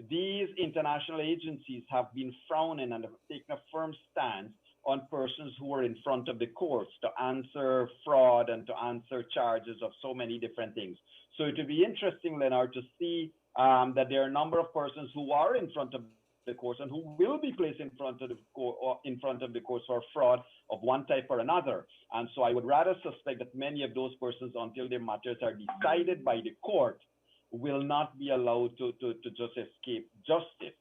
these international agencies have been frowning and have taken a firm stance on persons who are in front of the courts to answer fraud and to answer charges of so many different things. So it would be interesting, Leonard, to see that there are a number of persons who are in front of the courts and who will be placed in front of the courts for fraud of one type or another. And so I would rather suspect that many of those persons, until their matters are decided by the court, will not be allowed to just escape justice.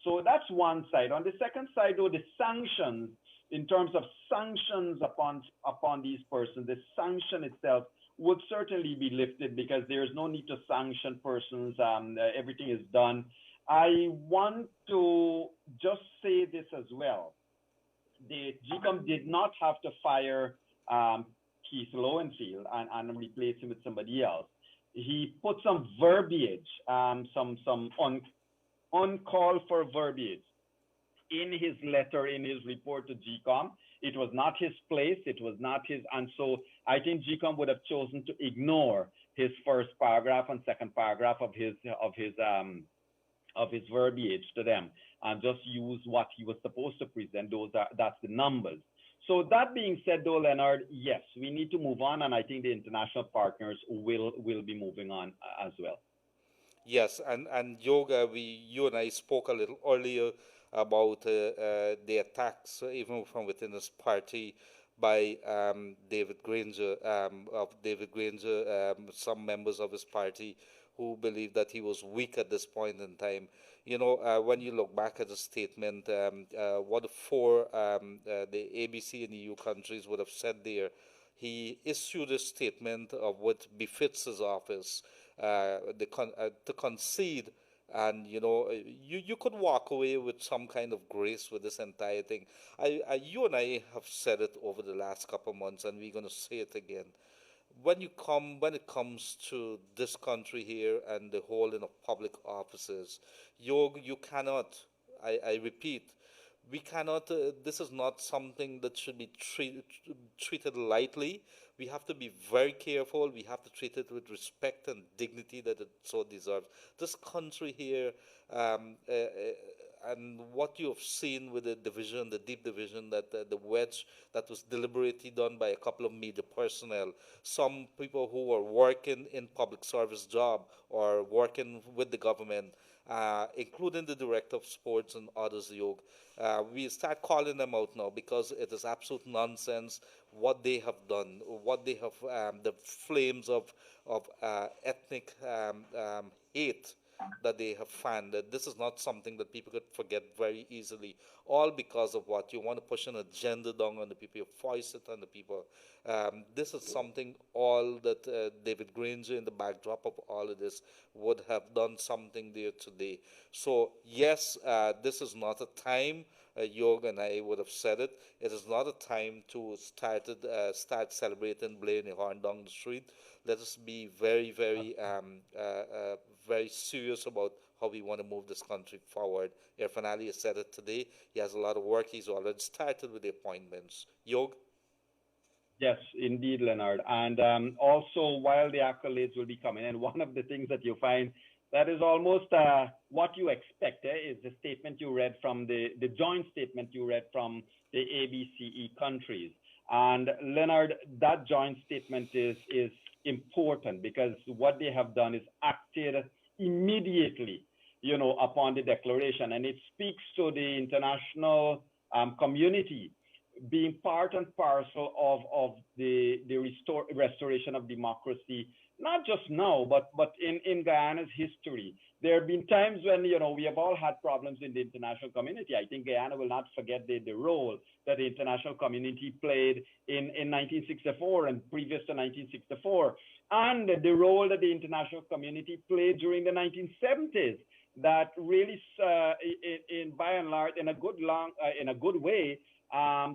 So that's one side. On the second side, though, the sanctions, in terms of sanctions upon these persons, the sanction itself would certainly be lifted because there's no need to sanction persons. Everything is done. I want to just say this as well. The GCOM did not have to fire Keith Lowenfield and replace him with somebody else. He put some verbiage, some uncalled for verbiage in his letter, in his report to GCOM. It was not his place. It was not his, and so I think GCOM would have chosen to ignore his first paragraph and second paragraph of his verbiage to them and just use what he was supposed to present. That's the numbers. So that being said, though, Leonard, yes, we need to move on, and I think the international partners will be moving on as well. Yes, and Yoga, you and I spoke a little earlier about the attacks, even from within his party, by David Granger, some members of his party who believed that he was weak at this point in time. You know, when you look back at the statement, what the four, the ABC and EU countries would have said there, he issued a statement of what befits his office, to concede. And you know, you could walk away with some kind of grace with this entire thing. You and I have said it over the last couple of months, and we're going to say it again. When it comes to this country here and the holding of public offices, you cannot. I repeat, we cannot. This is not something that should be treated lightly. We have to be very careful. We have to treat it with respect and dignity that it so deserves. This country here, and what you have seen with the division, the deep division, that the wedge that was deliberately done by a couple of media personnel, some people who were working in public service job or working with the government, including the director of sports and others, we start calling them out now because it is absolute nonsense what they have done, what they have, the flames of ethnic hate that they have found. That this is not something that people could forget very easily, all because of what you want to push an agenda down on the people, you voice it on the people. This is something all that David Granger, in the backdrop of all of this, would have done something there today. So yes, this is not a time, Jorg and I would have said it, it is not a time to start celebrating, blowing the horn down the street. Let us be very, very, very serious about how we want to move this country forward. Irfaan Ali has said it today. He has a lot of work. He's already started with the appointments. Jorg? Yes, indeed, Leonard. And also, while the accolades will be coming, and one of the things that you find that is almost what you expect is the statement you read from the joint statement you read from the ABCE countries. And Leonard, that joint statement is important because what they have done is acted immediately, you know, upon the declaration, and it speaks to the international community being part and parcel of the restoration of democracy, not just now, but in Guyana's history. There have been times when, you know, we have all had problems in the international community. I think Guyana will not forget the role that the international community played in 1964 and previous to 1964, and the role that the international community played during the 1970s that really, by and large, in a good way,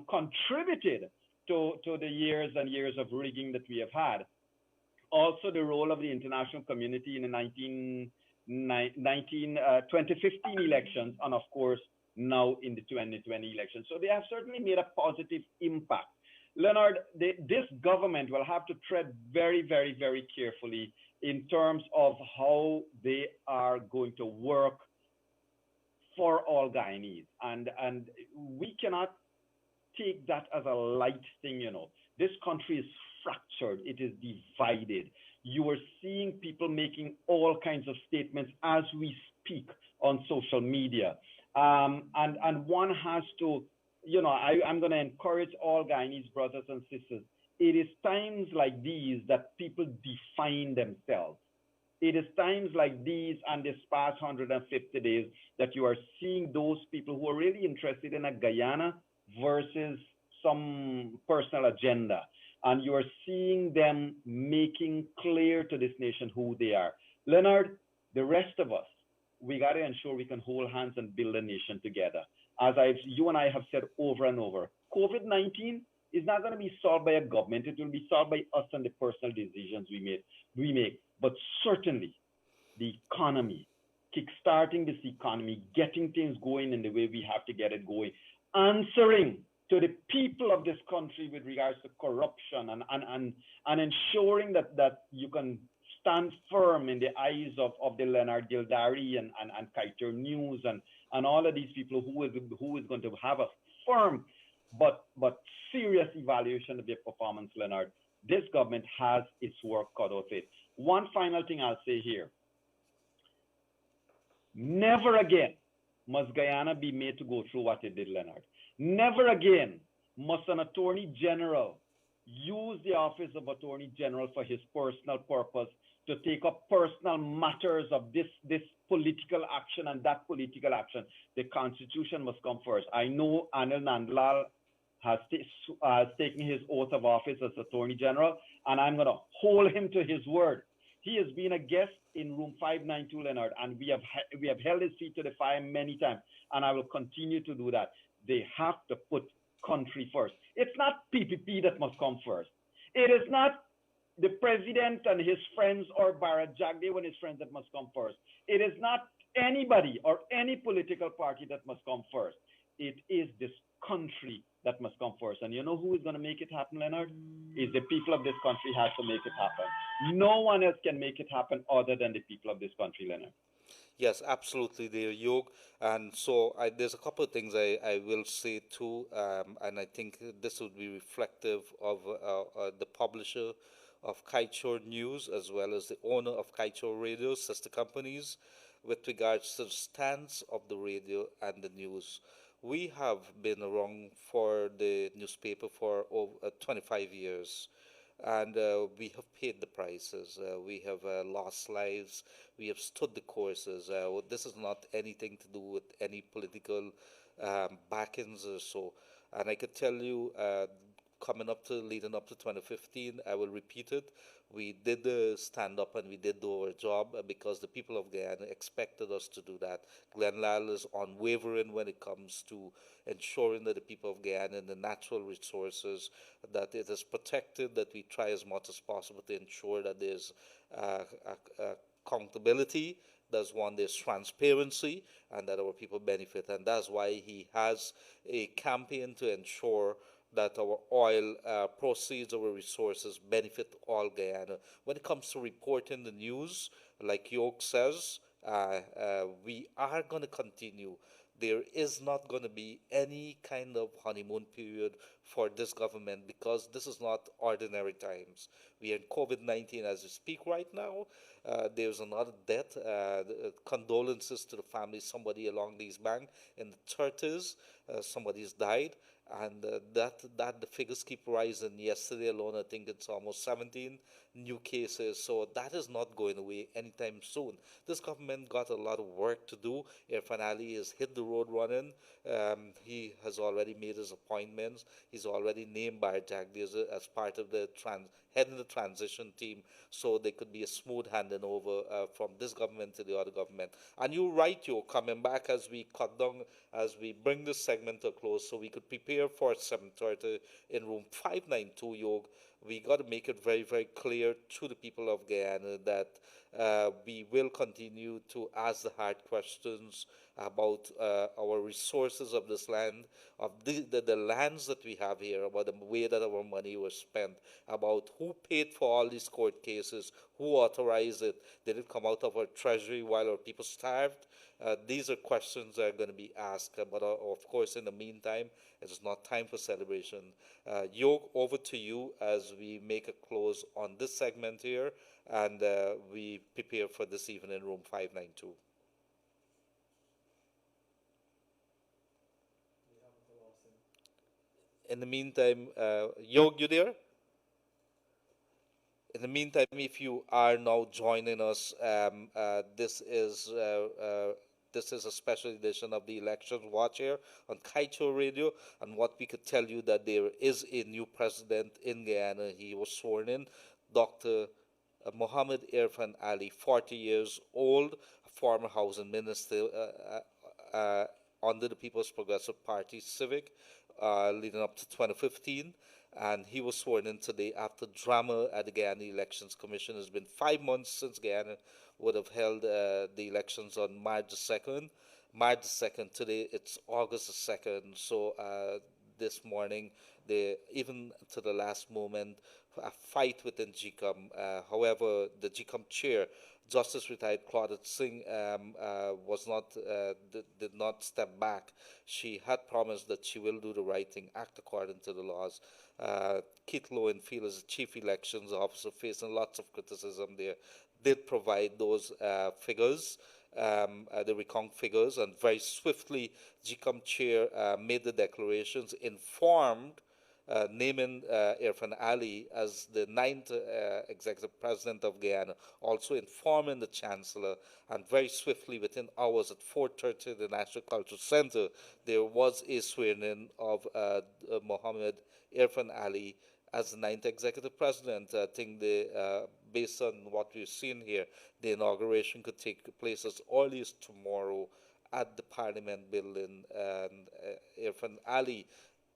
contributed to the years and years of rigging that we have had. Also, the role of the international community in the 2015 elections, and of course, now in the 2020 elections. So they have certainly made a positive impact. Leonard, this government will have to tread very, very, very carefully in terms of how they are going to work for all Guyanese. And we cannot take that as a light thing, you know. This country is fractured, it is divided. You are seeing people making all kinds of statements as we speak on social media. And one has to, you know, I'm going to encourage all Guyanese brothers and sisters. It is times like these that people define themselves. It is times like these and this past 150 days that you are seeing those people who are really interested in a Guyana versus some personal agenda. and you are seeing them making clear to this nation who they are. Leonard, the rest of us, we got to ensure we can hold hands and build a nation together. As you and I have said over and over, COVID-19 is not going to be solved by a government. It will be solved by us and the personal decisions we make. But certainly, the economy, kickstarting this economy, getting things going in the way we have to get it going, answering to the people of this country with regards to corruption and ensuring that you can stand firm in the eyes of the Leonard Gildarie and Kiter News and all of these people who is going to have a firm but serious evaluation of their performance, Leonard. This government has its work cut out of it. One final thing I'll say here. Never again must Guyana be made to go through what it did, Leonard. Never again must an attorney general use the office of attorney general for his personal purpose to take up personal matters of this political action and that political action. The Constitution must come first. I know Anil Nandlal has taken his oath of office as Attorney General, and I'm going to hold him to his word. He has been a guest in room 592, Leonard, and we have held his feet to the fire many times, and I will continue to do that. They have to put country first. It's not PPP that must come first. It is not the president and his friends or Bharat Jagdeo and his friends that must come first. It is not anybody or any political party that must come first. It is this country that must come first. And you know who is going to make it happen, Leonard? Is the people of this country has to make it happen. No one else can make it happen other than the people of this country, Leonard. Yes, absolutely, there, Yog. And so there's a couple of things I will say too, and I think this would be reflective of the publisher of Kiteshore News as well as the owner of Kiteshore Radio, sister companies, with regards to the stance of the radio and the news. We have been around for the newspaper for over 25 years. And we have paid the prices. We have lost lives. We have stood the courses. This is not anything to do with any political backings or so. And I could tell you, leading up to 2015, I will repeat it. We did stand up and we did do our job because the people of Guyana expected us to do that. Glenn Lyle is unwavering when it comes to ensuring that the people of Guyana and the natural resources, that it is protected, that we try as much as possible to ensure that there's accountability, there's transparency, and that our people benefit. And that's why he has a campaign to ensure that our oil proceeds, our resources benefit all Guyana. When it comes to reporting the news, like York says, we are going to continue. There is not going to be any kind of honeymoon period for this government because this is not ordinary times. We are in COVID-19 as we speak right now. There's another death. Condolences to the family. Somebody along these banks in the 30s, somebody's died. And that the figures keep rising. Yesterday alone, I think it's almost 17 new cases. So that is not going away anytime soon. This government got a lot of work to do. Irfaan Ali has hit the road running. He has already made his appointments. He's already named Bharat Jagdeo as part of the heading the transition team, so there could be a smooth handing over from this government to the other government. And you're right, you're coming back as we cut down, as we bring this segment to a close, so we could prepare for 7:30 in room 592, Yog. We got to make it very, very clear to the people of Guyana that we will continue to ask the hard questions about our resources of this land, of the lands that we have here, about the way that our money was spent, about who paid for all these court cases, who authorized it, did it come out of our treasury while our people starved? These are questions that are going to be asked, but of course, in the meantime, it is not time for celebration. Yog, over to you as we make a close on this segment here, and we prepare for this evening in room 592. In the meantime, Yog, you there? In the meantime, if you are now joining us, this is this is a special edition of the Elections Watch here on Kaito Radio. And what we could tell you that there is a new president in Guyana. He was sworn in, Dr. Mohamed Irfaan Ali, 40 years old, a former housing minister under the People's Progressive Party Civic, leading up to 2015. And he was sworn in today after drama at the Guyana Elections Commission. It's been 5 months since Guyana would have held the elections on March the 2nd. March the 2nd, today it's August the 2nd. So this morning, even to the last moment, a fight within GCOM. However, the GCOM chair, Justice retired Claudette Singh, did not step back. She had promised that she will do the right thing, act according to the laws. Keith Lowenfield, as the chief elections officer, facing lots of criticism there, did provide those figures, the recount figures, and very swiftly, GCOM chair made the declarations, informed, naming Irfaan Ali as the 9th executive president of Guyana, also informing the chancellor, and very swiftly, within hours, at 4:30, the National Cultural Center, there was a swearing-in of Mohamed Irfaan Ali as the 9th executive president. I think based on what we've seen here, the inauguration could take place as early as tomorrow at the Parliament building. And Irfaan Ali,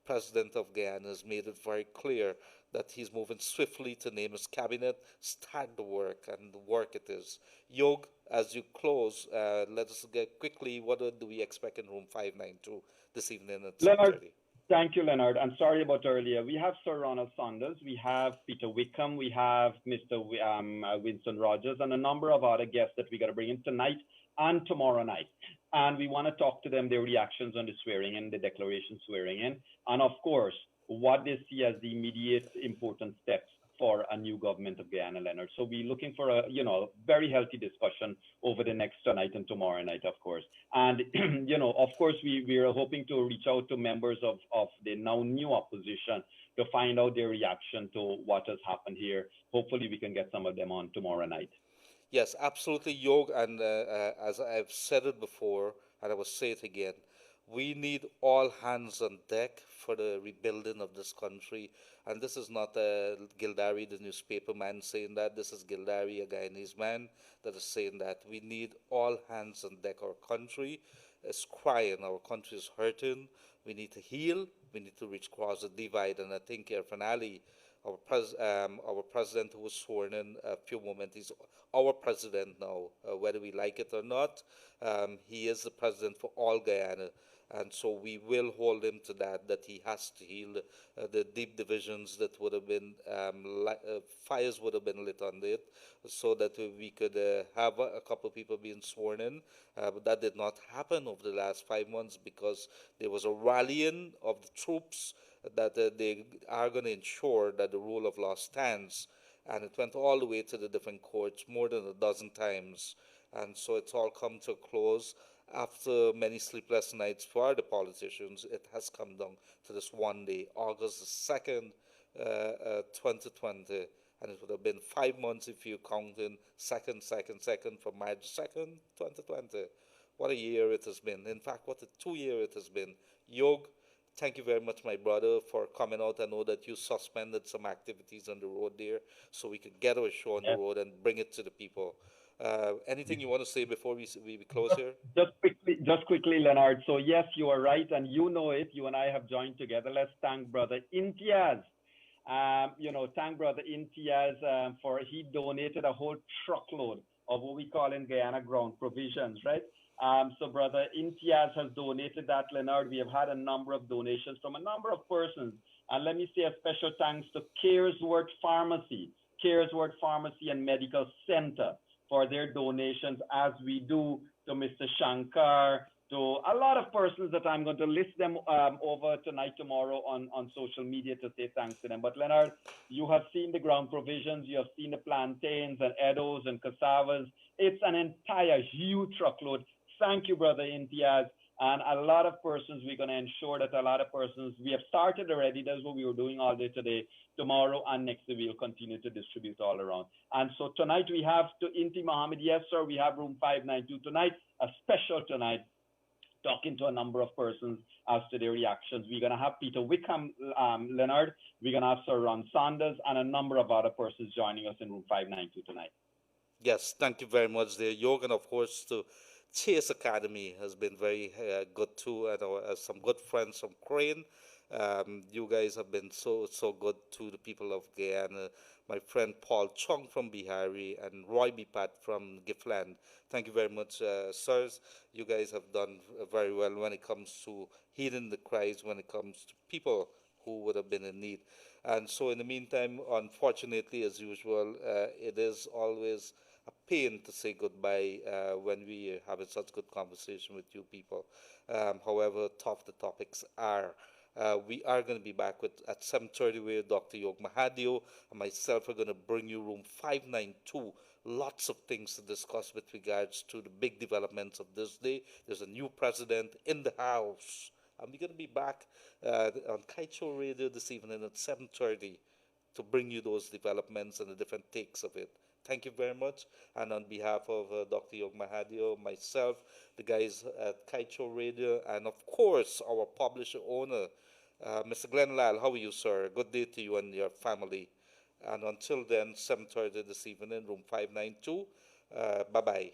President of Guyana, has made it very clear that he's moving swiftly to name his cabinet, start the work, and the work it is. Yog, as you close, let us get quickly, what do we expect in room 592 this evening at 7:30? Thank you, Leonard. I'm sorry about earlier. We have Sir Ronald Saunders, we have Peter Wickham, we have Mr. Winston Rogers, and a number of other guests that we got to bring in tonight and tomorrow night. And we want to talk to them, their reactions on the swearing in, the declaration swearing in, and of course, what they see as the immediate important steps for a new government of Guyana, Leonard. So we're looking for a, very healthy discussion over the next tonight and tomorrow night, of course. And, of course, we are hoping to reach out to members of the now new opposition to find out their reaction to what has happened here. Hopefully we can get some of them on tomorrow night. Yes, absolutely, Yog. And as I've said it before, and I will say it again, we need all hands on deck for the rebuilding of this country. And this is not Gildarie, the newspaper man, saying that. This is Gildarie, a Guyanese man, that is saying that we need all hands on deck. Our country is crying. Our country is hurting. We need to heal. We need to reach across the divide. And I think Irfaan Ali, our president who was sworn in a few moments, he's our president now, whether we like it or not. He is the president for all Guyana. And so we will hold him to that he has to heal the deep divisions that would have been, fires would have been lit on it, so that we could have a couple of people being sworn in. But that did not happen over the last 5 months because there was a rallying of the troops that they are going to ensure that the rule of law stands. And it went all the way to the different courts more than a dozen times. And so it's all come to a close. After many sleepless nights for the politicians, it has come down to this one day, August the 2nd, 2020. And it would have been 5 months if you count in second from March 2nd, 2020. What a year it has been. In fact, what a 2 year it has been. Yog, thank you very much, my brother, for coming out. I know that you suspended some activities on the road there so we could get our show on the road and bring it to the people. Anything you want to say before we close here? Just quickly, Leonard. So yes, you are right, and you know it. You and I have joined together. Let's thank Brother Imtiaz. Thank Brother Imtiaz for he donated a whole truckload of what we call in Guyana ground provisions, right? So Brother Imtiaz has donated that, Leonard. We have had a number of donations from a number of persons. And let me say a special thanks to Caresworth Pharmacy and Medical Center for their donations, as we do to Mr. Shankar, to a lot of persons that I'm going to list them over tonight, tomorrow on social media to say thanks to them. But Leonard, you have seen the ground provisions, you have seen the plantains and eddos and cassavas. It's an entire huge truckload. Thank you, Brother Imtiaz. And a lot of persons, we're going to ensure that a lot of persons, we have started already. That's what we were doing all day today. Tomorrow and next day, we'll continue to distribute all around. And so tonight we have to Inti Mohamed. Yes, sir, we have room 592 tonight. special tonight, talking to a number of persons as to their reactions. We're going to have Peter Wickham, Leonard. We're going to have Sir Ron Sanders and a number of other persons joining us in room 592 tonight. Yes, thank you very much there, Jorgen. Of course, to Chase Academy has been very good too, and some good friends from Crane. You guys have been so good to the people of Guyana. My friend Paul Chong from Bihari and Roy Bipat from Gippsland. Thank you very much, sirs. You guys have done very well when it comes to heeding the cries, when it comes to people who would have been in need. And so in the meantime, unfortunately, as usual, it is always a pain to say goodbye when we are having such good conversation with you people. However tough the topics are. We are going to be back at 7:30 with Dr. Mahadeo and myself are going to bring you room 592. Lots of things to discuss with regards to the big developments of this day. There's a new president in the house. And we're going to be back on Kite Show Radio this evening at 7:30 to bring you those developments and the different takes of it. Thank you very much. And on behalf of Dr. Mahadeo, myself, the guys at Kite Show Radio, and of course, our publisher owner, Mr. Glenn Lyle, how are you, sir? Good day to you and your family. And until then, 7:30 this evening, room 592. Bye-bye.